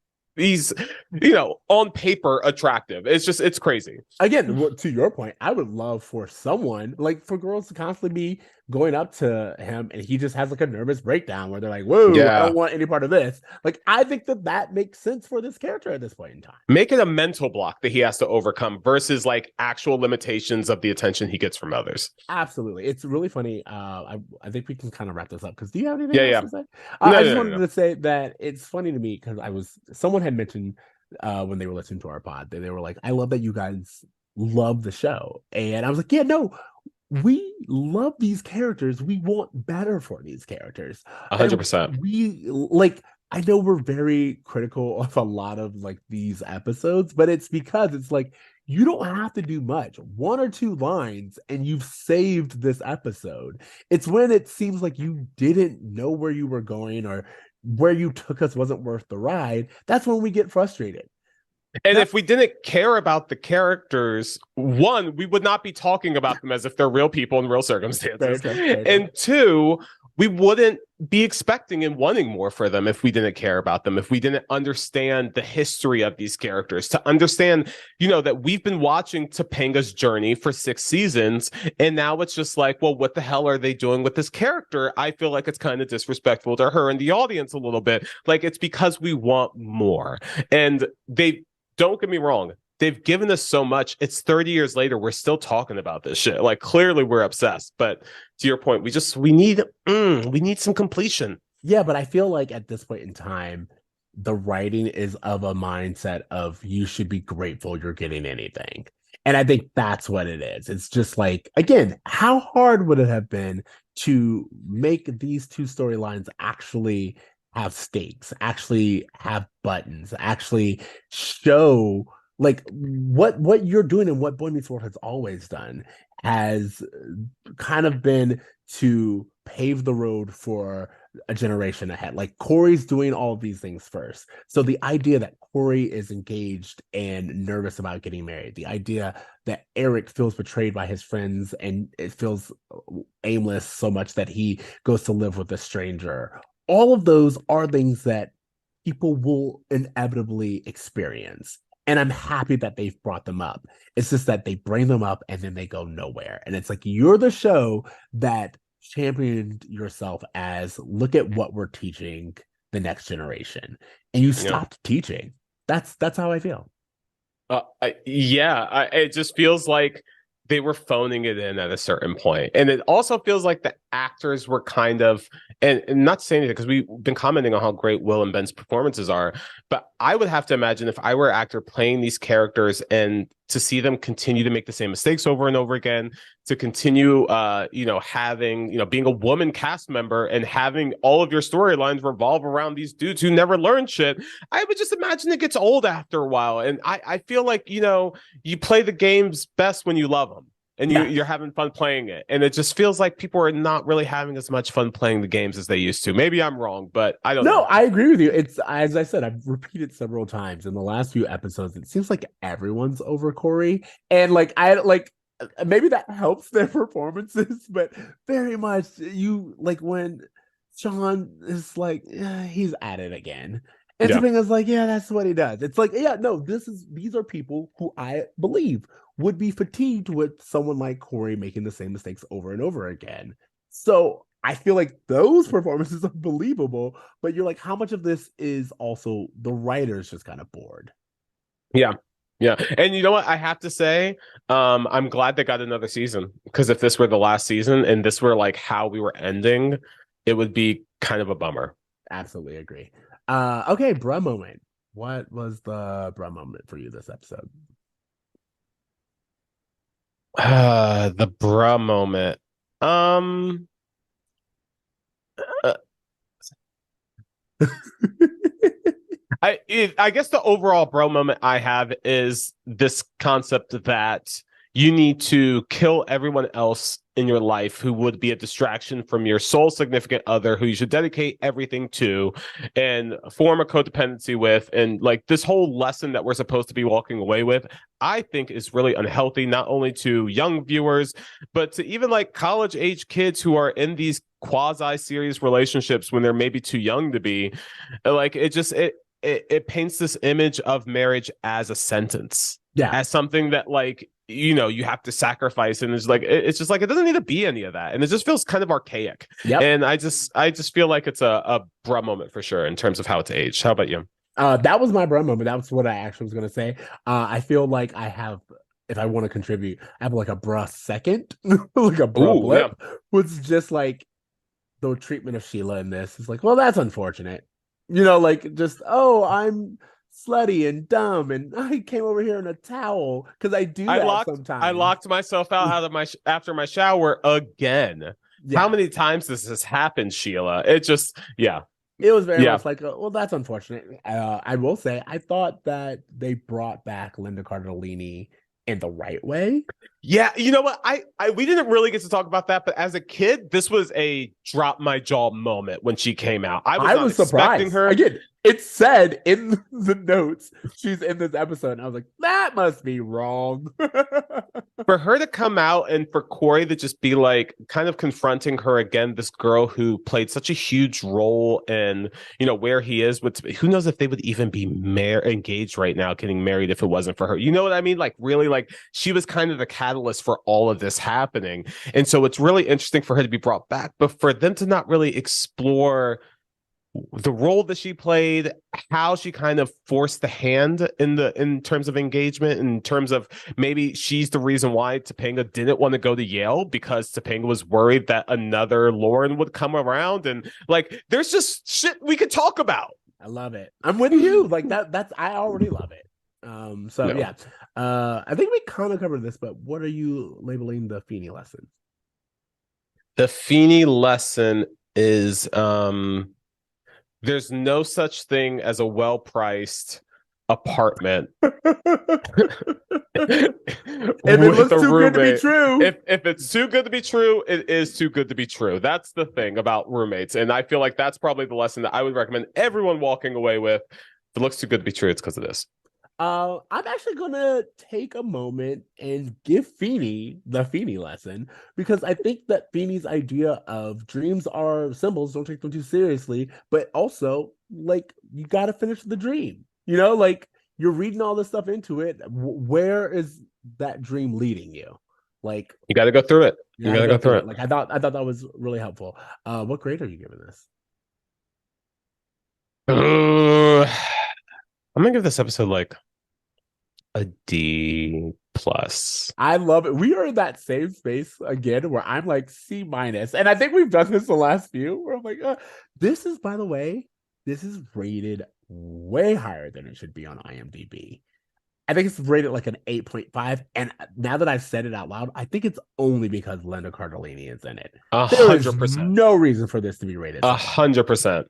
on paper attractive. It's crazy. Again, to your point, I would love for someone, like, for girls to constantly be going up to him and he just has like a nervous breakdown where they're like, whoa, I Yeah. don't want any part of this. Like, I think that makes sense for this character at this point in time. Make it a mental block that he has to overcome versus like actual limitations of the attention he gets from others. Absolutely. It's really funny. I think we can kind of wrap this up because do you have anything Yeah, else yeah. to say? No, I just no, no, wanted no. to say that it's funny to me because someone had mentioned when they were listening to our pod, they were like, I love that you guys love the show. And I was like, yeah, no, we love these characters. We want better for these characters. And 100%. we like, I know we're very critical of a lot of like these episodes, but it's because it's like you don't have to do much. One or two lines and you've saved this episode. It's when it seems like you didn't know where you were going or where you took us wasn't worth the ride. That's when we get frustrated. And if we didn't care about the characters, one, we would not be talking about them as if they're real people in real circumstances. Very true. And two, we wouldn't be expecting and wanting more for them if we didn't care about them, if we didn't understand the history of these characters, to understand, that we've been watching Topanga's journey for 6 seasons. And now it's just like, well, what the hell are they doing with this character? I feel like it's kind of disrespectful to her and the audience a little bit. Like, it's because we want more. And don't get me wrong, they've given us so much. It's 30 years later, we're still talking about this shit. Like, clearly we're obsessed. But to your point, we need some completion. Yeah, but I feel like at this point in time, the writing is of a mindset of you should be grateful you're getting anything. And I think that's what it is. It's just like, again, how hard would it have been to make these two storylines actually have stakes, actually have buttons, actually show like what you're doing and what Boy Meets World has always done has kind of been to pave the road for a generation ahead. Like, Cory's doing all of these things first. So the idea that Cory is engaged and nervous about getting married, the idea that Eric feels betrayed by his friends and it feels aimless so much that he goes to live with a stranger, all of those are things that people will inevitably experience. And I'm happy that they've brought them up. It's just that they bring them up and then they go nowhere. And it's like, you're the show that championed yourself as, look at what we're teaching the next generation. And you stopped teaching. That's how I feel. It just feels like they were phoning it in at a certain point. And it also feels like the actors were kind of, and not to say anything, because we've been commenting on how great Will and Ben's performances are, but I would have to imagine if I were an actor playing these characters and to see them continue to make the same mistakes over and over again, to continue, having, being a woman cast member and having all of your storylines revolve around these dudes who never learn shit, I would just imagine it gets old after a while. And I feel like, you play the games best when you love them. And you're having fun playing it. And it just feels like people are not really having as much fun playing the games as they used to. Maybe I'm wrong, but I don't know. No, I agree with you. It's, as I said, I've repeated several times in the last few episodes, it seems like everyone's over Cory. And maybe that helps their performances, but very much you like when Shawn is like, he's at it again. And Topanga's like, yeah, that's what he does. It's like, yeah, no, these are people who I believe would be fatigued with someone like Cory making the same mistakes over and over again. So I feel like those performances are believable, but you're like, how much of this is also the writers just kind of bored? Yeah. Yeah. And you know what? I have to say, I'm glad they got another season, because if this were the last season and this were like how we were ending, it would be kind of a bummer. Absolutely agree. Okay, bruh moment. What was the bruh moment for you this episode? The bruh moment. Um, uh, I guess the overall bro moment I have is this concept that you need to kill everyone else in your life who would be a distraction from your sole significant other, who you should dedicate everything to and form a codependency with. And like this whole lesson that we're supposed to be walking away with, I think is really unhealthy, not only to young viewers, but to even like college age kids who are in these quasi serious relationships when they're maybe too young to be. Like it paints this image of marriage as a sentence, Yeah. as something that like you have to sacrifice, and it's like it's just like it doesn't need to be any of that, and it just feels kind of archaic. Yep. And I just feel like it's a bruh moment for sure in terms of how it's aged. How about you? That was my bruh moment. That was what I actually was gonna say. I feel like I have, if I want to contribute, I have like a bruh second, like a bruh Ooh, yeah. blip, was just like the treatment of Sheila in this. It's like, well, that's unfortunate. Like just, oh, I'm slutty and dumb, and I came over here in a towel because I do I that locked I sometimes. locked myself out of my after my shower again. How Yeah, many times does this happen, Sheila? It just yeah. it was very Yeah. much like, well, that's unfortunate. I will say, I thought that they brought back Linda Cardellini in the right way. Yeah, you know what? I we didn't really get to talk about that, but as a kid, this was a drop my jaw moment when she came out. I was I not was expecting surprised. her. Again, it said in the notes she's in this episode, and I was like, that must be wrong. For her to come out and for Cory to just be like kind of confronting her again, this girl who played such a huge role in where he is with, who knows if they would even be engaged right now, getting married, if it wasn't for her. You know what I mean? Like really, like she was kind of the catalyst for all of this happening. And so it's really interesting for her to be brought back, but for them to not really explore the role that she played, how she kind of forced the hand in terms of engagement, in terms of maybe she's the reason why Topanga didn't want to go to Yale, because Topanga was worried that another Lauren would come around, and like there's just shit we could talk about. I love it. I'm with you. Like that's I already love it. So No, yeah. I think we kind of covered this, but what are you labeling the Feeny lesson? the Feeny lesson is there's no such thing as a well-priced apartment If it with looks a too good to be roommate. true. If it's too good to be true, it is too good to be true. That's the thing about roommates, and I feel like that's probably the lesson that I would recommend everyone walking away with. If it looks too good to be true, it's because of this. I'm actually gonna take a moment and give Feeny the Feeny lesson, because I think that Feeny's idea of dreams are symbols, don't take them too seriously, but also like you got to finish the dream. Like you're reading all this stuff into it. Where is that dream leading you? Like You got to go through it. you You got got to to go go through through it. it. Like I thought that was really helpful. What grade are you giving this? I'm gonna give this episode like a D plus. I love it. We are in that same space again where I'm like C minus. And I think we've done this the last few where I'm like, this is, by the way, this is rated way higher than it should be on IMDb. I think it's rated like an 8.5. And now that I've said it out loud, I think it's only because Linda Cardellini is in it. A There is 100%. no reason for this to be rated A so high. 100%.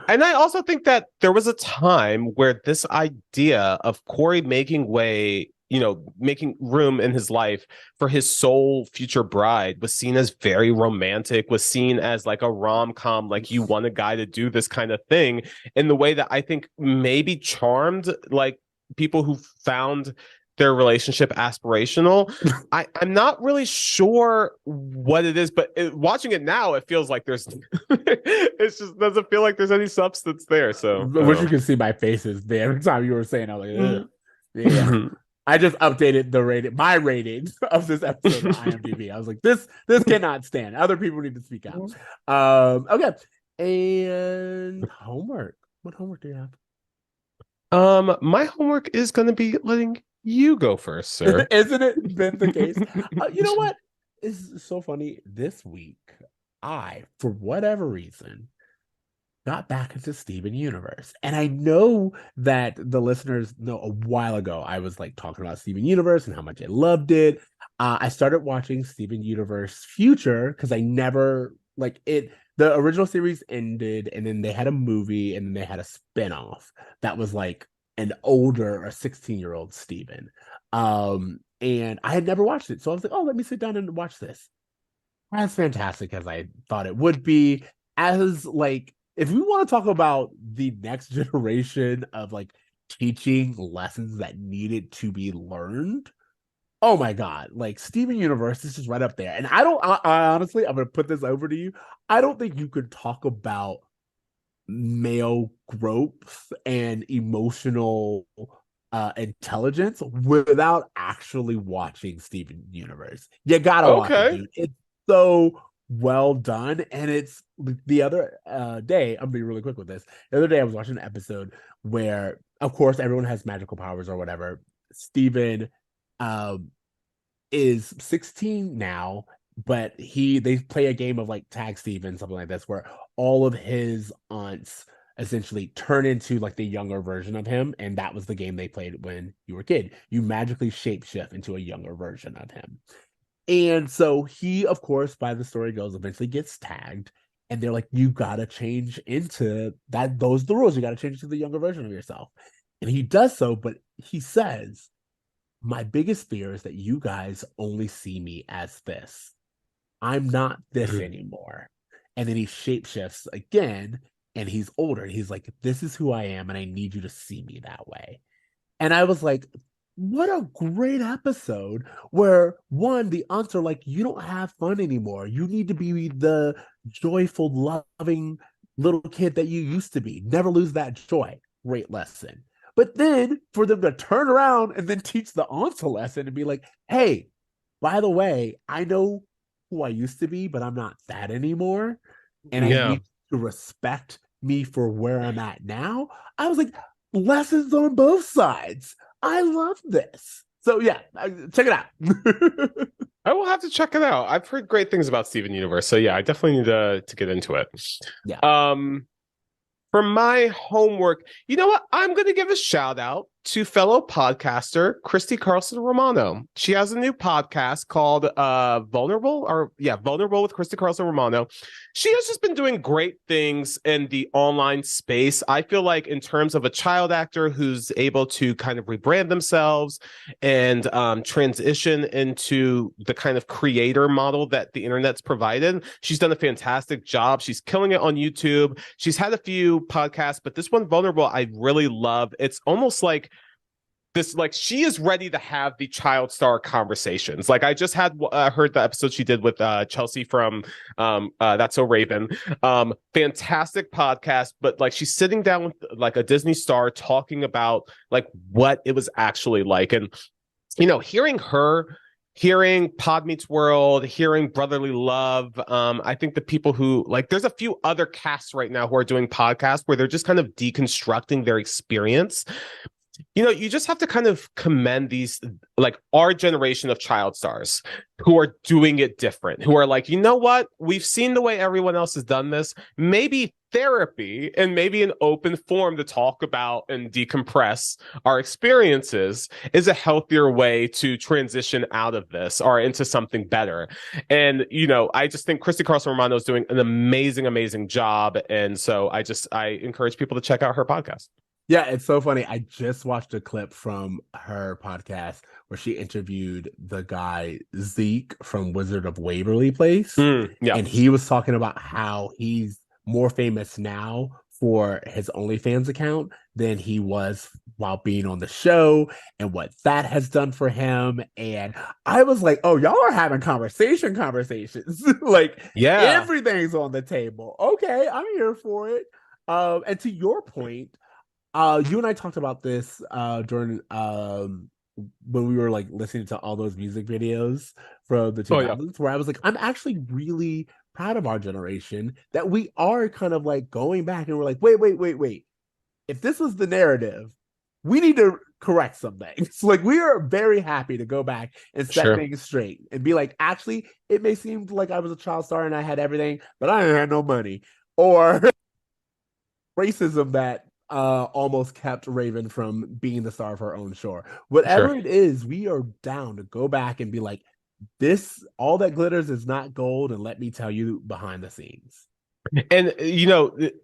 And I also think that there was a time where this idea of Cory making way, making room in his life for his sole future bride was seen as very romantic, was seen as like a rom-com, like you want a guy to do this kind of thing in the way that I think maybe charmed like people who found their relationship aspirational. I'm not really sure what it is, but watching it now, it feels like there's it just doesn't feel like there's any substance there. So Which you can see my faces there every time you were saying, I was like, ugh. Yeah. I just updated my rating of this episode on IMDb. I was like, this cannot stand. Other people need to speak out. Okay. And homework. What homework do you have? My homework is going to be letting you go first, sir. Isn't it been the case? You know what? It's so funny. This week, I, for whatever reason, got back into Steven Universe. And I know that the listeners know a while ago I was like talking about Steven Universe and how much I loved it. I started watching Steven Universe Future because I never like it. The original series ended, and then they had a movie, and then they had a spinoff that was like an older, a 16-year-old Steven. And I had never watched it. So I was like, oh, let me sit down and watch this. As fantastic as I thought it would be. As like, if we want to talk about the next generation of like teaching lessons that needed to be learned, oh my god, like Steven Universe is just right up there. And I honestly, I'm gonna put this over to you. I don't think you could talk about male growth and emotional intelligence without actually watching Steven Universe. You gotta watch it, Okay. dude. It's so well done. And it's the other day, I'm being really quick with this. The other day I was watching an episode where, of course, everyone has magical powers or whatever. Steven um is 16 now, but they play a game of like Tag Steven, something like this, where all of his aunts essentially turn into like the younger version of him. And that was the game they played when you were a kid. You magically shapeshift into a younger version of him. And so he, of course, by the story goes, eventually gets tagged. And they're like, you gotta change into that. Those are the rules. You gotta change to the younger version of yourself. And he does so, but he says, my biggest fear is that you guys only see me as this. I'm not this anymore. And then he shapeshifts again and he's older. And he's like, this is who I am. And I need you to see me that way. And I was like, what a great episode where one, the aunts are like, you don't have fun anymore. You need to be the joyful, loving little kid that you used to be. Never lose that joy. Great lesson. But then for them to turn around and then teach the aunts a lesson and be like, hey, by the way, I know who I used to be, but I'm not that anymore. And I Yeah. need to respect me for where I'm at now. I was like, lessons on both sides. I love this. So yeah, check it out. I will have to check it out. I've heard great things about Steven Universe. So yeah, I definitely need to get into it. Yeah. For my homework, you know what? I'm going to give a shout out to fellow podcaster Christy Carlson Romano. She has a new podcast called Vulnerable with Christy Carlson Romano. She has just been doing great things in the online space. I feel like in terms of a child actor who's able to kind of rebrand themselves and transition into the kind of creator model that the internet's provided, she's done a fantastic job. She's killing it on YouTube. She's had a few podcasts, but this one, Vulnerable, I really love. It's almost like this, like she is ready to have the child star conversations. Like I just had heard the episode she did with Chelsea from That's So Raven. Fantastic podcast, but like she's sitting down with like a Disney star talking about like what it was actually like. And you know, hearing Pod Meets World, hearing Brotherly Love. I think the people who like, there's a few other casts right now who are doing podcasts where they're just kind of deconstructing their experience. You know, you just have to kind of commend these, like our generation of child stars who are doing it different, who are like, you know what? We've seen the way everyone else has done this. Maybe therapy and maybe an open forum to talk about and decompress our experiences is a healthier way to transition out of this or into something better. And, you know, I just think Christy Carlson Romano is doing an amazing, amazing job. And so I encourage people to check out her podcast. Yeah, it's so funny. I just watched a clip from her podcast where she interviewed the guy Zeke from Wizard of Waverly Place. Yeah. And he was talking about how he's more famous now for his OnlyFans account than he was while being on the show and what that has done for him. And I was like, oh, y'all are having conversations. Like Yeah. everything's on the table. Okay, I'm here for it. And to your point, you and I talked about this during when we were like listening to all those music videos from the Oh yeah. 2000s, where I was like, I'm actually really proud of our generation that we are kind of like going back and we're like, wait. If this was the narrative, we need to correct some things. Like, we are very happy to go back and set Sure. things straight and be like, actually, it may seem like I was a child star and I had everything, but I didn't have no money. Or racism that almost kept Raven from being the star of her own show. Whatever Sure. it is, we are down to go back and be like, this, all that glitters is not gold, and let me tell you behind the scenes. And,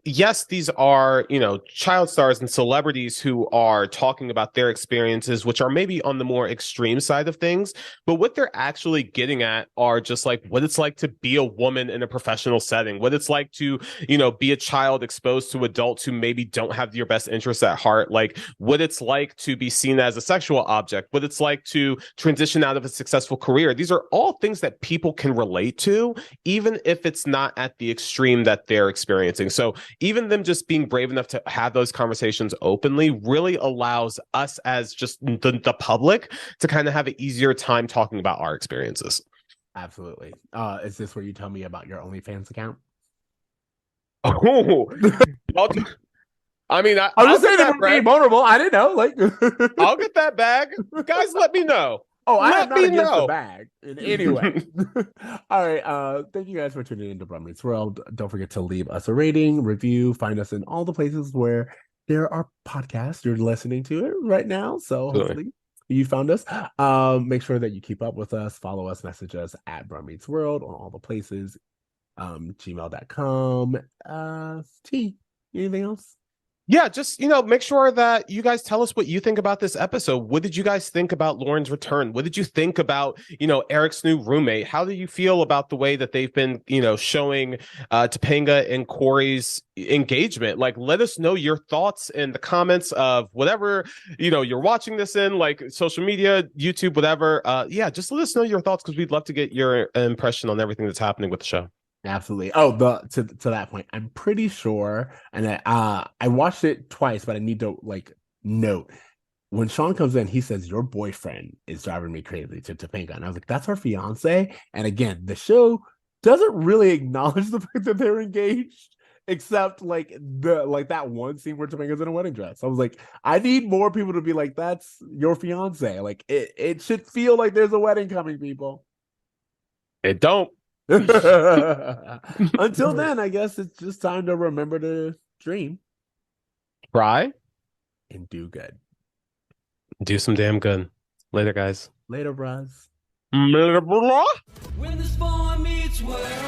yes, these are, child stars and celebrities who are talking about their experiences, which are maybe on the more extreme side of things. But what they're actually getting at are just like what it's like to be a woman in a professional setting, what it's like to, be a child exposed to adults who maybe don't have your best interests at heart, like what it's like to be seen as a sexual object, what it's like to transition out of a successful career. These are all things that people can relate to, even if it's not at the extreme that they're experiencing. So even them just being brave enough to have those conversations openly really allows us as just the public to kind of have an easier time talking about our experiences. Absolutely. Is this where you tell me about your OnlyFans account? Oh, I mean, I was I'll just get saying that that we're being bread. vulnerable. I didn't know. Like, I'll get that bag. Guys, let me know. oh, I am Let not me against the know. bag in any way. All right. Thank you guys for tuning into Bromance World. Don't forget to leave us a rating, review, find us in all the places where there are podcasts. You're listening to it right now. So Absolutely. hopefully you found us. Make sure that you keep up with us, follow us, message us at Bromance World on all the places. Gmail.com. T. Anything else? Yeah, just make sure that you guys tell us what you think about this episode. What did you guys think about Lauren's return? What did you think about Eric's new roommate? How do you feel about the way that they've been showing Topanga and Cory's engagement? Like, let us know your thoughts in the comments of whatever you're watching this in, like social media, YouTube, whatever. Yeah, just let us know your thoughts because we'd love to get your impression on everything that's happening with the show. Absolutely. Oh, to that point, I'm pretty sure, and I watched it twice, but I need to like note when Shawn comes in, he says, "Your boyfriend is driving me crazy," to Topanga, and I was like, "That's her fiance." And again, the show doesn't really acknowledge the fact that they're engaged, except like that one scene where Topanga's in a wedding dress. I was like, I need more people to be like, "That's your fiance." Like it should feel like there's a wedding coming, people. It don't. Until then, I guess it's just time to remember to dream Try. and do good. Do some damn good. Later, guys. Later, bros. Blah. When the spawn meets world.